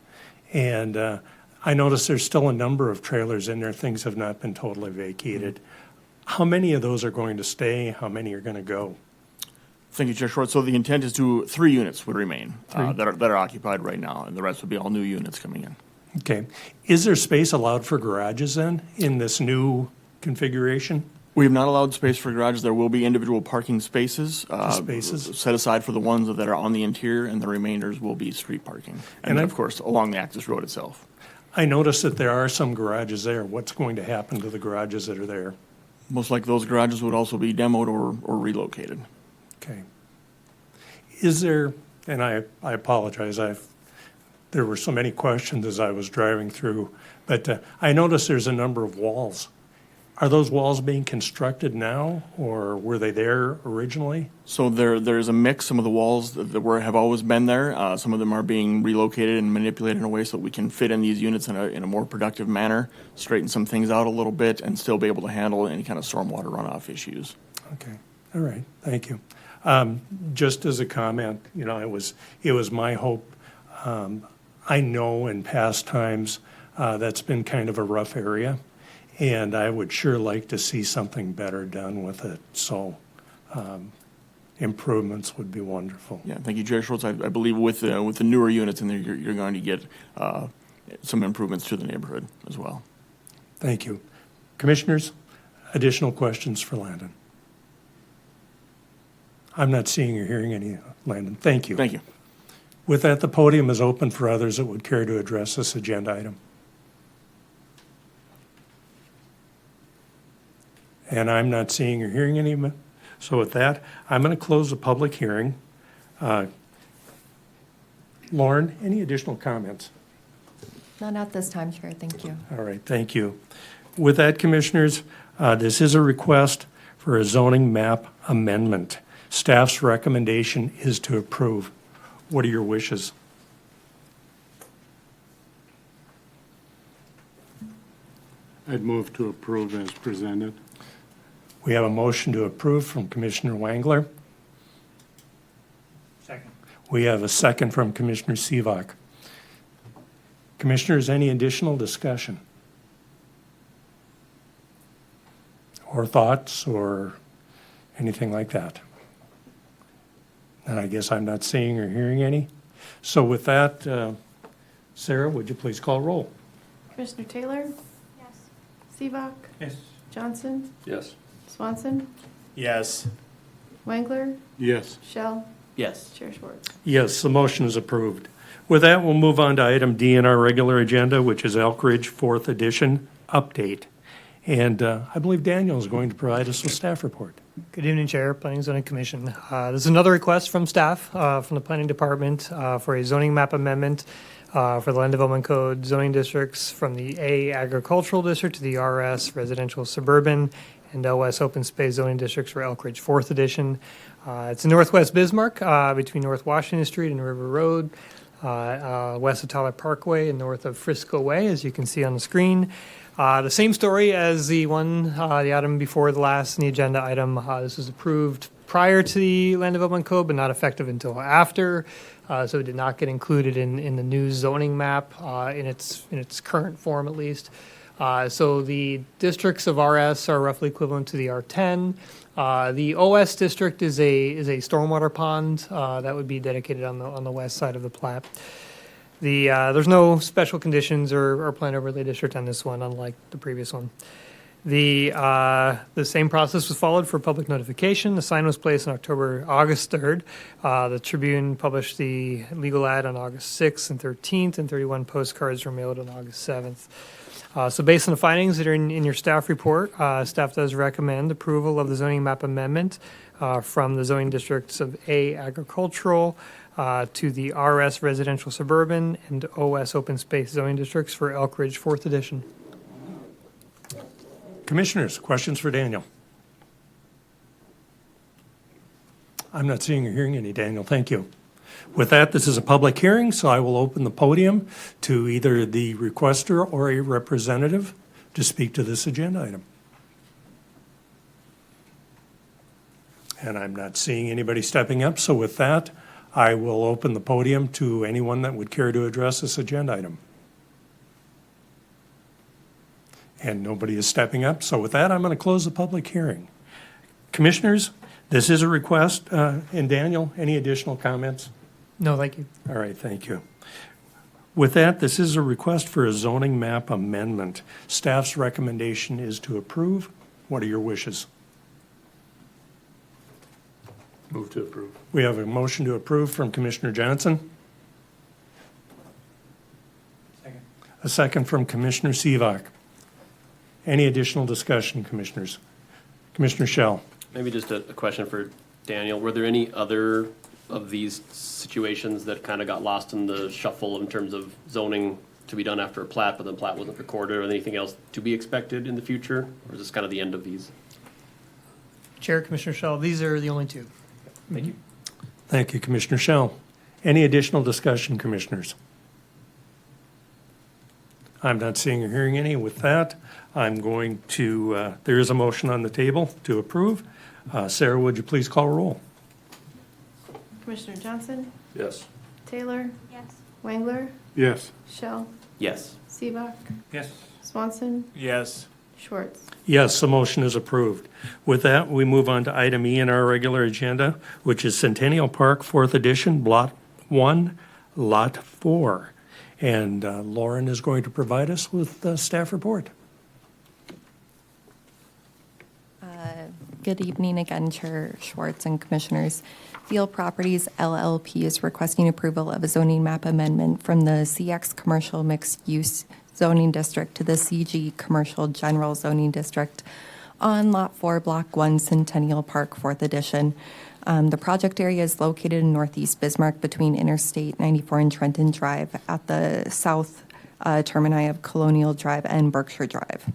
And I noticed there's still a number of trailers in there. Things have not been totally vacated. How many of those are going to stay? How many are going to go? Thank you, Chair Schwartz. So the intent is 3 units would remain that are occupied right now, and the rest would be all new units coming in. Okay. Is there space allowed for garages then in this new configuration? We have not allowed space for garages. There will be individual parking spaces. Spaces? Set aside for the ones that are on the interior, and the remainders will be street parking. And of course, along the access road itself. I noticed that there are some garages there. What's going to happen to the garages that are there? Most likely those garages would also be demoed or relocated. Okay. Is there, and I apologize, there were so many questions as I was driving through, but I noticed there's a number of walls. Are those walls being constructed now, or were they there originally? So there's a mix. Some of the walls that have always been there. Some of them are being relocated and manipulated in a way so that we can fit in these units in a more productive manner, straighten some things out a little bit, and still be able to handle any kind of stormwater runoff issues. Okay. All right. Thank you. Just as a comment, it was my hope. I know in past times that's been kind of a rough area, and I would sure like to see something better done with it. So improvements would be wonderful. Yeah, thank you, Chair Schwartz. I believe with the newer units in there, you're going to get some improvements to the neighborhood as well. Thank you. Commissioners, additional questions for Landon? I'm not seeing or hearing any, Landon. Thank you. Thank you. With that, the podium is open for others that would care to address this agenda item. And I'm not seeing or hearing any. So with that, I'm going to close the public hearing. Lauren, any additional comments? Not at this time, Chair. Thank you. All right, thank you. With that, Commissioners, this is a request for a zoning map amendment. Staff's recommendation is to approve. What are your wishes? I'd move to approve as presented. We have a motion to approve from Commissioner Wangler. Second. We have a second from Commissioner Sivak. Commissioners, any additional discussion? or thoughts or anything like that? And I guess I'm not seeing or hearing any. So with that, Sarah, would you please call roll? Commissioner Taylor? Yes. Seabock? Yes. Johnson? Yes. Swanson? Yes. Wangler? Yes. Shell? Yes. Chair Schwartz. Yes, the motion is approved. With that, we'll move on to item D in our regular agenda, which is Elk Ridge 4th Edition update. And I believe Daniel is going to provide us with staff report. Good evening, Chair, Planning and Zoning Commission. This is another request from staff, from the Planning Department, for a zoning map amendment for the Land Development Code zoning districts from the A Agricultural District to the RS Residential Suburban and OS Open Space zoning districts for Elk Ridge 4th Edition. It's in Northwest Bismarck, between North Washington Street and River Road, west of Tyler Parkway and north of Frisco Way, as you can see on the screen. The same story as the item before the last in the agenda item. This was approved prior to the Land Development Code, but not effective until after. So it did not get included in the new zoning map in its current form, at least. So the districts of RS are roughly equivalent to the R10. The OS district is a stormwater pond that would be dedicated on the west side of the plat. There's no special conditions or plan overlay district on this one, unlike the previous one. The same process was followed for public notification. The sign was placed on August 3rd. The Tribune published the legal ad on August 6th and 13th, and 31 postcards were mailed on August 7th. So based on the findings that are in your staff report, staff does recommend approval of the zoning map amendment from the zoning districts of A Agricultural to the RS Residential Suburban and OS Open Space zoning districts for Elk Ridge 4th Edition. Commissioners, questions for Daniel? I'm not seeing or hearing any, Daniel. Thank you. With that, this is a public hearing, so I will open the podium to either the requester or a representative to speak to this agenda item. And I'm not seeing anybody stepping up, so with that, I will open the podium to anyone that would care to address this agenda item. And nobody is stepping up, so with that, I'm going to close the public hearing. Commissioners, this is a request, and Daniel, any additional comments? No, thank you. All right, thank you. With that, this is a request for a zoning map amendment. Staff's recommendation is to approve. What are your wishes? Move to approve. We have a motion to approve from Commissioner Johnson. Second. A second from Commissioner Seabock. Any additional discussion, Commissioners? Commissioner Schell. Maybe just a question for Daniel. Were there any other of these situations that kind of got lost in the shuffle in terms of zoning to be done after a plat, but the plat wasn't recorded, or anything else to be expected in the future? Or is this kind of the end of these? Chair, Commissioner Shell, these are the only two. Thank you. Thank you, Commissioner Schell. Any additional discussion, Commissioners? I'm not seeing or hearing any. With that, I'm going to, there is a motion on the table to approve. Sarah, would you please call roll? Commissioner Johnson? Yes. Taylor? Yes. Wangler? Yes. Shell? Yes. Seabock? Yes. Swanson? Yes. Schwartz? Yes, the motion is approved. With that, we move on to item E in our regular agenda, which is Centennial Park 4th Edition, Block 1, Lot 4. And Lauren is going to provide us with the staff report. Good evening again, Chair Schwartz and Commissioners. Field Properties LLP is requesting approval of a zoning map amendment from the CX Commercial Mixed Use Zoning District to the CG Commercial General Zoning District on Lot 4, Block 1, Centennial Park, 4th Edition. The project area is located in northeast Bismarck between Interstate 94 and Trenton Drive at the south termini of Colonial Drive and Berkshire Drive.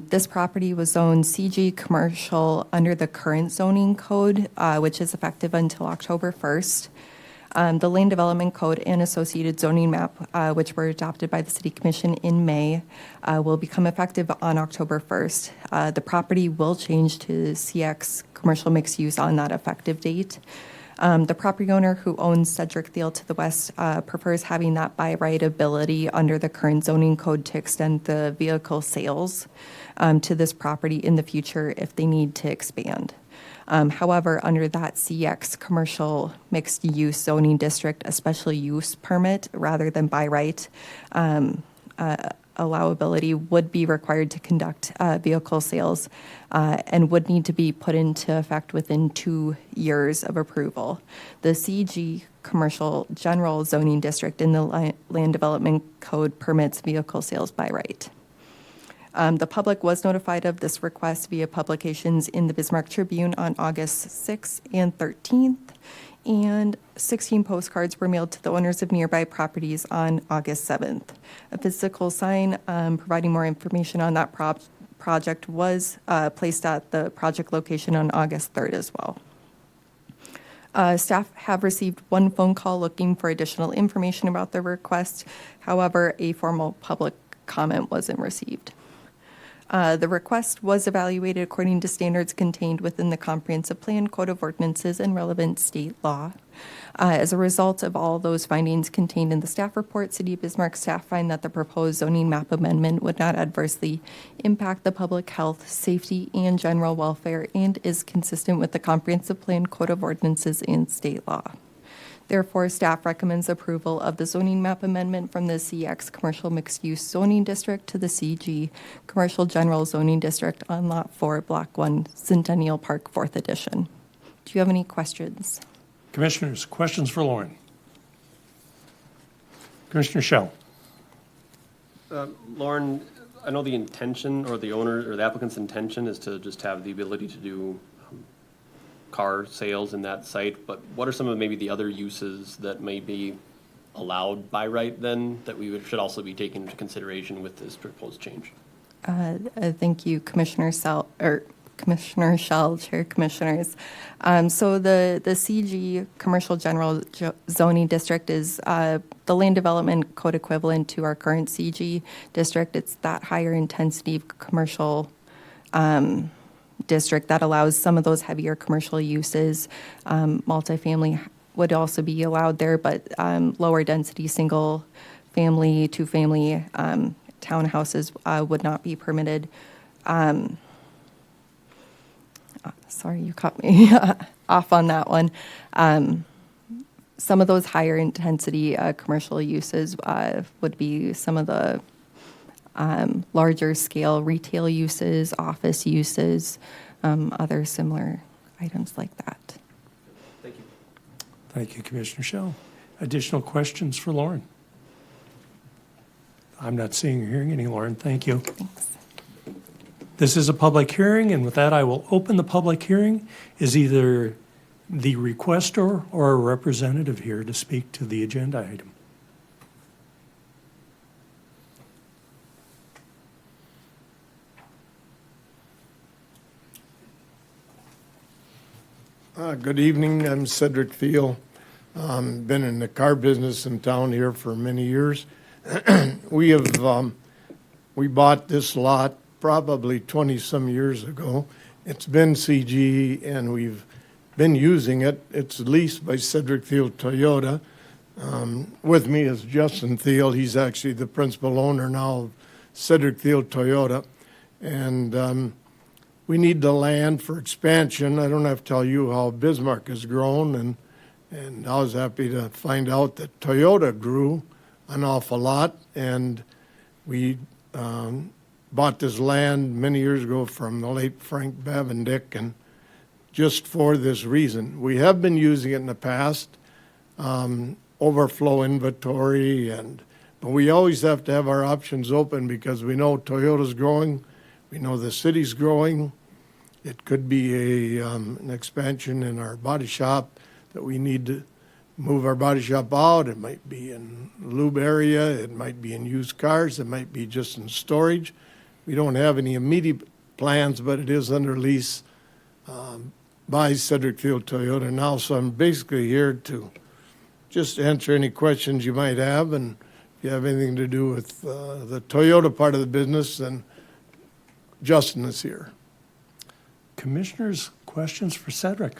This property was zoned CG Commercial under the current zoning code, which is effective until October 1st. The Land Development Code and associated zoning map, which were adopted by the City Commission in May, will become effective on October 1st. The property will change to CX Commercial Mixed Use on that effective date. The property owner who owns Cedric Field to the west prefers having that by right ability under the current zoning code to extend the vehicle sales. to this property in the future if they need to expand. However, under that CX commercial mixed use zoning district, a special use permit rather than by right allowability would be required to conduct vehicle sales and would need to be put into effect within 2 years of approval. The CG commercial general zoning district in the land development code permits vehicle sales by right. The public was notified of this request via publications in the Bismarck Tribune on August 6th and 13th, and 16 postcards were mailed to the owners of nearby properties on August 7th. A physical sign providing more information on that project was placed at the project location on August 3rd as well. Staff have received 1 phone call looking for additional information about the request. However, a formal public comment wasn't received. The request was evaluated according to standards contained within the Comprehensive Plan, Code of Ordinances, and relevant state law. As a result of all those findings contained in the staff report, City of Bismarck staff find that the proposed zoning map amendment would not adversely impact the public health, safety, and general welfare and is consistent with the Comprehensive Plan, Code of Ordinances, and state law. Therefore, staff recommends approval of the zoning map amendment from the CX Commercial Mixed Use Zoning District to the CG Commercial General Zoning District on Lot 4, Block 1, Centennial Park, 4th Edition. Do you have any questions? Commissioners, questions for Lauren? Commissioner Shell. Lauren, I know the intention or the owner or the applicant's intention is to just have the ability to do car sales in that site, but what are some of maybe the other uses that may be allowed by right then that we should also be taking into consideration with this proposed change? Thank you, Commissioner Shell, Chair Commissioners. So the CG Commercial General Zoning District is the land development code equivalent to our current CG district. It's that higher intensity commercial district that allows some of those heavier commercial uses. Multifamily would also be allowed there, but lower density single family, 2-family townhouses would not be permitted. Sorry, you caught me off on that one. Some of those higher intensity commercial uses would be some of the larger scale retail uses, office uses, other similar items like that. Thank you. Thank you, Commissioner Shell. Additional questions for Lauren? I'm not seeing or hearing any, Lauren. Thank you. Thanks. This is a public hearing, and with that, I will open the public hearing. Is either the requester or a representative here to speak to the agenda item? Good evening. I'm Cedric Thiel. Been in the car business in town here for many years. We bought this lot probably 20-some years ago. It's been CG, and we've been using it. It's leased by Cedric Thiel Toyota. With me is Justin Thiel. He's actually the principal owner now of Cedric Thiel Toyota. And we need the land for expansion. I don't have to tell you how Bismarck has grown, and I was happy to find out that Toyota grew an awful lot, and we bought this land many years ago from the late Frank Bavendick, and just for this reason. We have been using it in the past, overflow inventory, but we always have to have our options open because we know Toyota's growing. We know the city's growing. It could be an expansion in our body shop that we need to move our body shop out. It might be in lube area. It might be in used cars. It might be just in storage. We don't have any immediate plans, but it is under lease by Cedric Thiel Toyota now. So I'm basically here to just answer any questions you might have. And if you have anything to do with the Toyota part of the business, then Justin is here. Commissioners, questions for Cedric?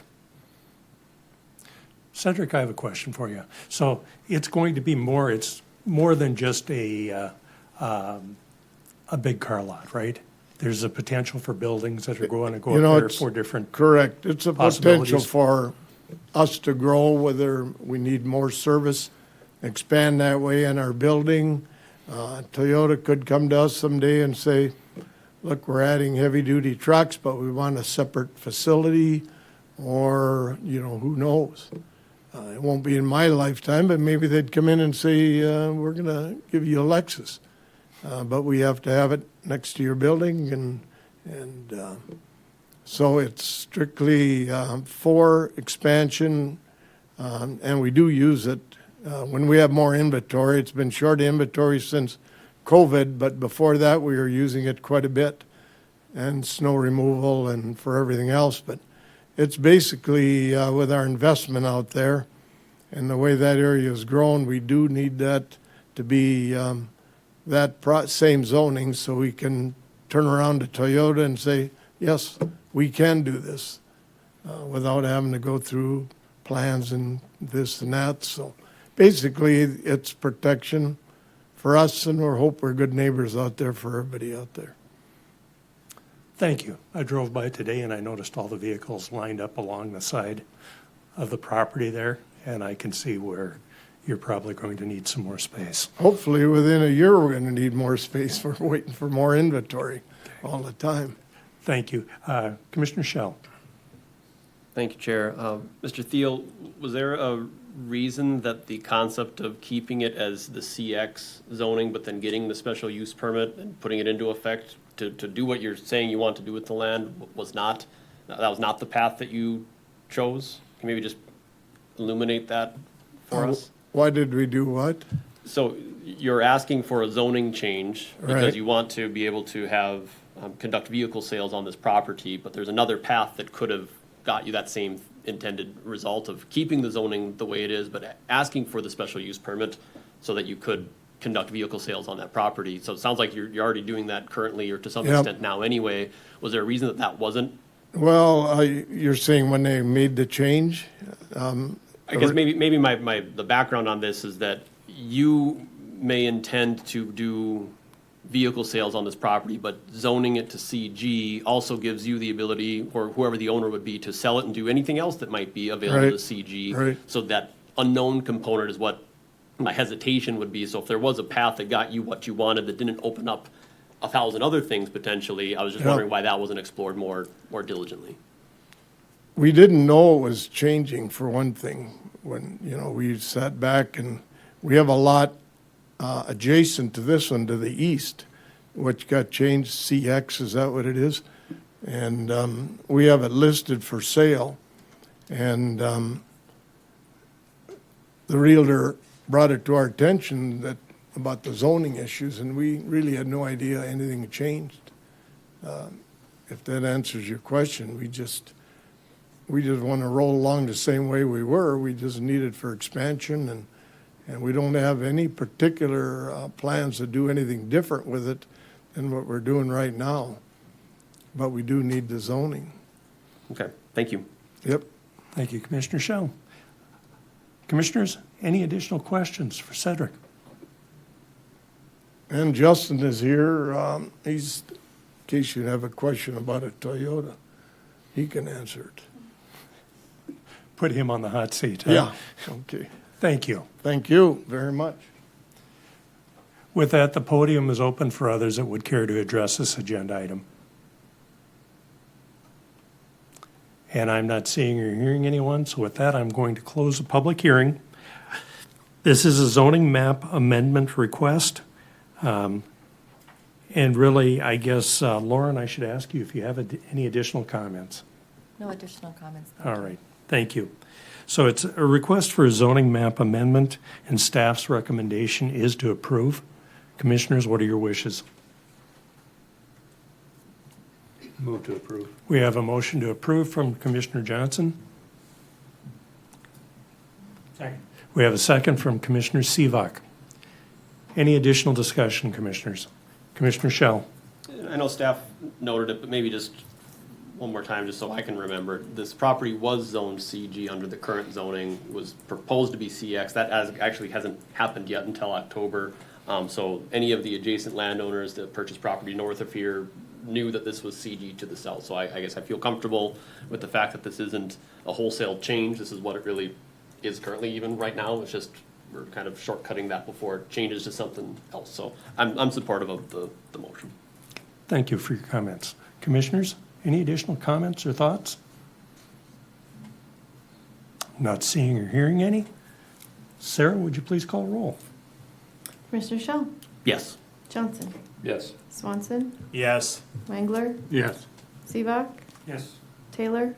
Cedric, I have a question for you. So it's going to be it's more than just a big car lot, right? there's a potential for buildings that are going to go You up know, there it's for different. Correct. It's a potential possibilities. for us to grow, whether we need more service, expand that way in our building. Toyota could come to us someday and say, look, we're adding heavy-duty trucks, but we want a separate facility, or, who knows? It won't be in my lifetime, but maybe they'd come in and say, we're going to give you a Lexus. But we have to have it next to your building, and so it's strictly for expansion, and we do use it. When we have more inventory, it's been short inventory since COVID, but before that, we were using it quite a bit, and snow removal and for everything else. But it's basically with our investment out there and the way that area has grown, we do need that to be same zoning, so we can turn around to Toyota and say, yes, we can do this without having to go through plans and this and that. So basically, it's protection for us, and we hope we're good neighbors out there for everybody out there. Thank you. I drove by today and I noticed all the vehicles lined up along the side of the property there, and I can see where you're probably going to need some more space. Hopefully, within a year, we're going to need more space. We're waiting for more inventory all the time. Thank you. Commissioner Schell. Thank you, Chair. Mr. Thiel, was there a reason that the concept of keeping it as the CX zoning, but then getting the special use permit and putting it into effect to do what you're saying you want to do with the land was not the path that you chose? Can you maybe just illuminate that for us? Why did we do what? So you're asking for a zoning change because Right. you want to be able to have, conduct vehicle sales on this property, but there's another path that could have got you that same intended result of keeping the zoning the way it is, but asking for the special use permit so that you could conduct vehicle sales on that property. So it sounds like you're already doing that currently, or to some Yep. extent now anyway. Was there a reason that that wasn't? Well, you're saying when they made the change? I guess maybe the background on this is that you may intend to do vehicle sales on this property, but zoning it to CG also gives you the ability, or whoever the owner would be, to sell it and do anything else that might be available to Right. CG. Right. So that unknown component is what my hesitation would be. So if there was a path that got you what you wanted that didn't open up 1,000 other things potentially, I was just Yeah. wondering why that wasn't explored more diligently. We didn't know it was changing, for one thing, when, we sat back, and we have a lot adjacent to this one to the east, which got changed, CX, is that what it is? And we have it listed for sale, and the realtor brought it to our attention about the zoning issues, and we really had no idea anything had changed. If that answers your question, we just want to roll along the same way we were. We just need it for expansion, and we don't have any particular plans to do anything different with it than what we're doing right now. But we do need the zoning. Okay, thank you. Yep. Thank you, Commissioner Schell. Commissioners, any additional questions for Cedric? And Justin is here. In case you have a question about a Toyota, he can answer it. Put him on the hot seat, huh? Yeah, okay. Thank you. Thank you very much. With that, the podium is open for others that would care to address this agenda item. And I'm not seeing or hearing anyone, so with that, I'm going to close the public hearing. This is a zoning map amendment request. And really, I guess, Lauren, I should ask you if you have any additional comments. No additional comments. thank All you. right, thank you. So it's a request for a zoning map amendment, and staff's recommendation is to approve. Commissioners, what are your wishes? Move to approve. We have a motion to approve from Commissioner Johnson. Second. We have a second from Commissioner Sivak. Any additional discussion, Commissioners? Commissioner Schell. I know staff noted it, but maybe just one more time, just so I can remember. This property was zoned CG under the current zoning, was proposed to be CX. That actually hasn't happened yet until October. So any of the adjacent landowners that purchase property north of here knew that this was CG to the south. So I guess I feel comfortable with the fact that this isn't a wholesale change. This is what it really is currently, even right now. It's just we're kind of shortcutting that before it changes to something else. So I'm supportive of the motion. Thank you for your comments. Commissioners, any additional comments or thoughts? Not seeing or hearing any. Sarah, would you please call roll? Commissioner Shell, Yes. Johnson, Yes. Swanson, Yes. Wengler, Yes. Seabach, Yes. Taylor,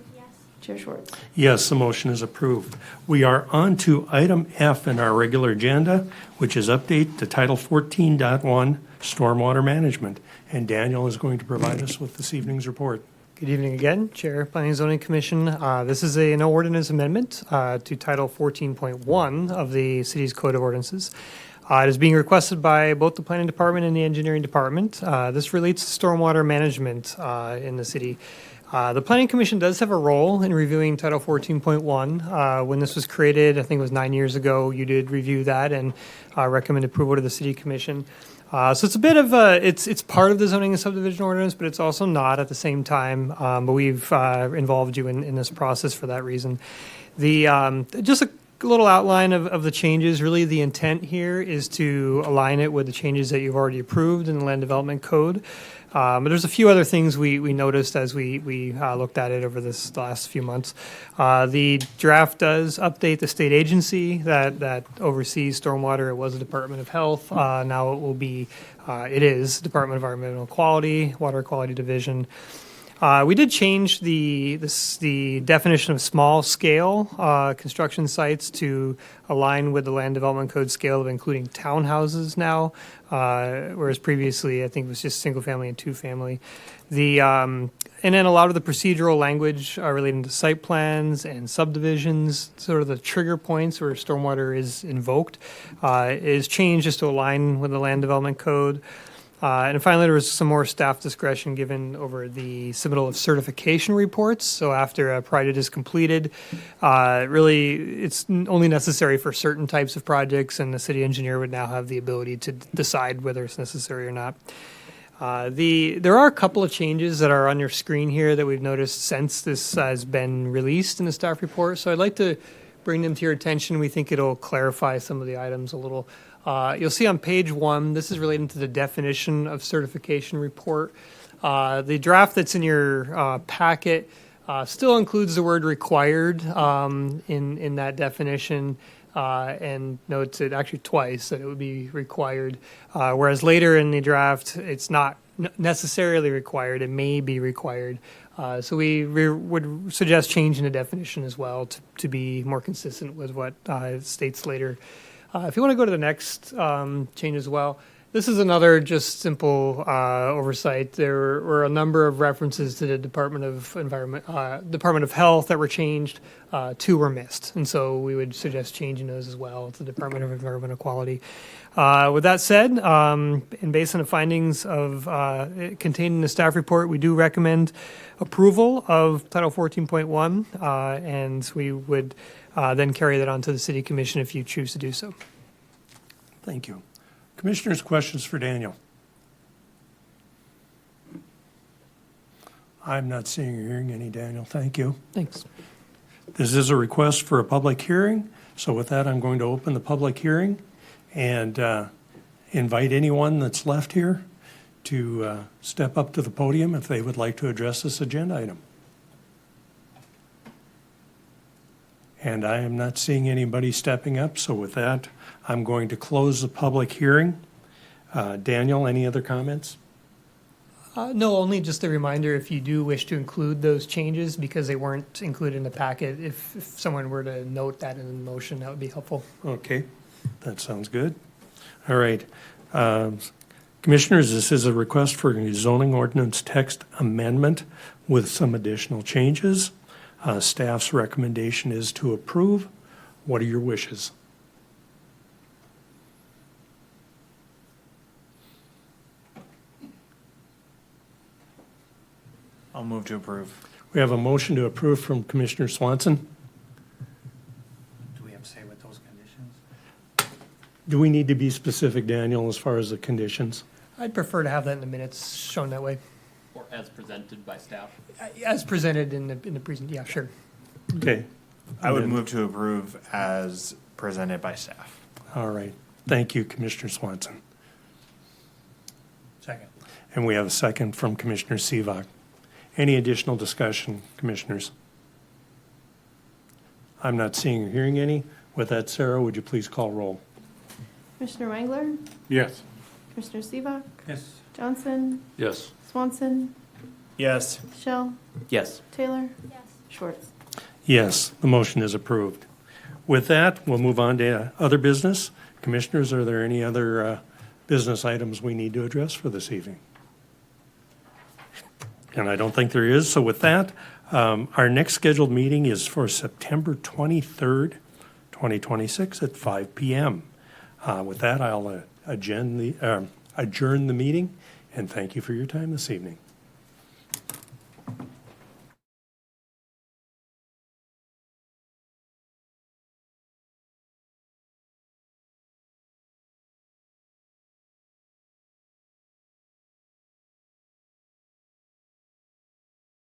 Chair Schwartz. Yes, the motion is approved. We are on to item F in our regular agenda, which is update to Title 14.1 Stormwater Management. And Daniel is going to provide us with this evening's report. Good evening again, Chair, Planning and Zoning Commission. This is an ordinance amendment to Title 14.1 of the city's Code of Ordinances. It is being requested by both the Planning Department and the Engineering Department. This relates to stormwater management in the city. The Planning Commission does have a role in reviewing Title 14.1. When this was created, I think it was 9 years ago, you did review that and recommend approval to the City Commission. So it's a bit of it's part of the zoning and subdivision ordinance, but it's also not at the same time. But we've involved you in this process for that reason. Just a little outline of the changes. Really, the intent here is to align it with the changes that you've already approved in the Land Development Code. But there's a few other things we noticed as we looked at it over this last few months. The draft does update the state agency that oversees stormwater. It was the Department of Health. Now it will be, it is Department of Environmental Quality, Water Quality Division. We did change the definition of small scale construction sites to align with the Land Development Code scale of including townhouses now, whereas previously I think it was just single family and two family. And then a lot of the procedural language relating to site plans and subdivisions, sort of the trigger points where stormwater is invoked, is changed just to align with the Land Development Code. And finally, there was some more staff discretion given over the submittal of certification reports. So after a project is completed, really it's only necessary for certain types of projects, and the city engineer would now have the ability to decide whether it's necessary or not. There are a couple of changes that are on your screen here that we've noticed since this has been released in the staff report. So I'd like to bring them to your attention. We think it'll clarify some of the items a little. You'll see on page 1, this is relating to the definition of certification report. The draft that's in your packet still includes the word required in that definition, and notes it actually twice that it would be required, whereas later in the draft it's not necessarily required, it may be required. So we would suggest changing the definition as well to be more consistent with what it states later. If you want to go to the next change as well, this is another just simple oversight. There were a number of references to the Department of Health that were changed. 2 were missed, and so we would suggest changing those as well to the Department of Environmental Quality. With that said, and based on the findings of contained in the staff report, we do recommend approval of Title 14.1, and we would then carry that on to the City Commission if you choose to do so. Thank you. Commissioners, questions for Daniel? I'm not seeing or hearing any, Daniel. Thank you. Thanks. This is a request for a public hearing. So with that, I'm going to open the public hearing and invite anyone that's left here to step up to the podium if they would like to address this agenda item. And I am not seeing anybody stepping up, so with that, I'm going to close the public hearing. Daniel, any other comments? No, only just a reminder, if you do wish to include those changes, because they weren't included in the packet, if someone were to note that in the motion, that would be helpful. Okay, that sounds good. All right. Commissioners, this is a request for a zoning ordinance text amendment with some additional changes. Staff's recommendation is to approve. What are your wishes? I'll move to approve. We have a motion to approve from Commissioner Swanson. Do we have to say what those conditions? Do we need to be specific, Daniel, as far as the conditions? I'd prefer to have that in the minutes shown that way. Or as presented by staff? As presented in the present, yeah, sure. Okay. I would And then- move to approve as presented by staff. All right. Thank you, Commissioner Swanson. Second. And we have a second from Commissioner Seevack. Any additional discussion, commissioners? I'm not seeing or hearing any. With that, Sarah, would you please call roll? Commissioner Wangler, Yes. Commissioner Seavuck, Yes. Johnson, Yes. Swanson, Yes. Shell, Yes. Taylor, Schwartz. Yes, the motion is approved. With that, we'll move on to other business. Commissioners, are there any other business items we need to address for this evening? And I don't think there is. So with that, our next scheduled meeting is for September 23rd, 2026 at 5 p.m. With that, I'll adjourn the meeting, and thank you for your time this evening.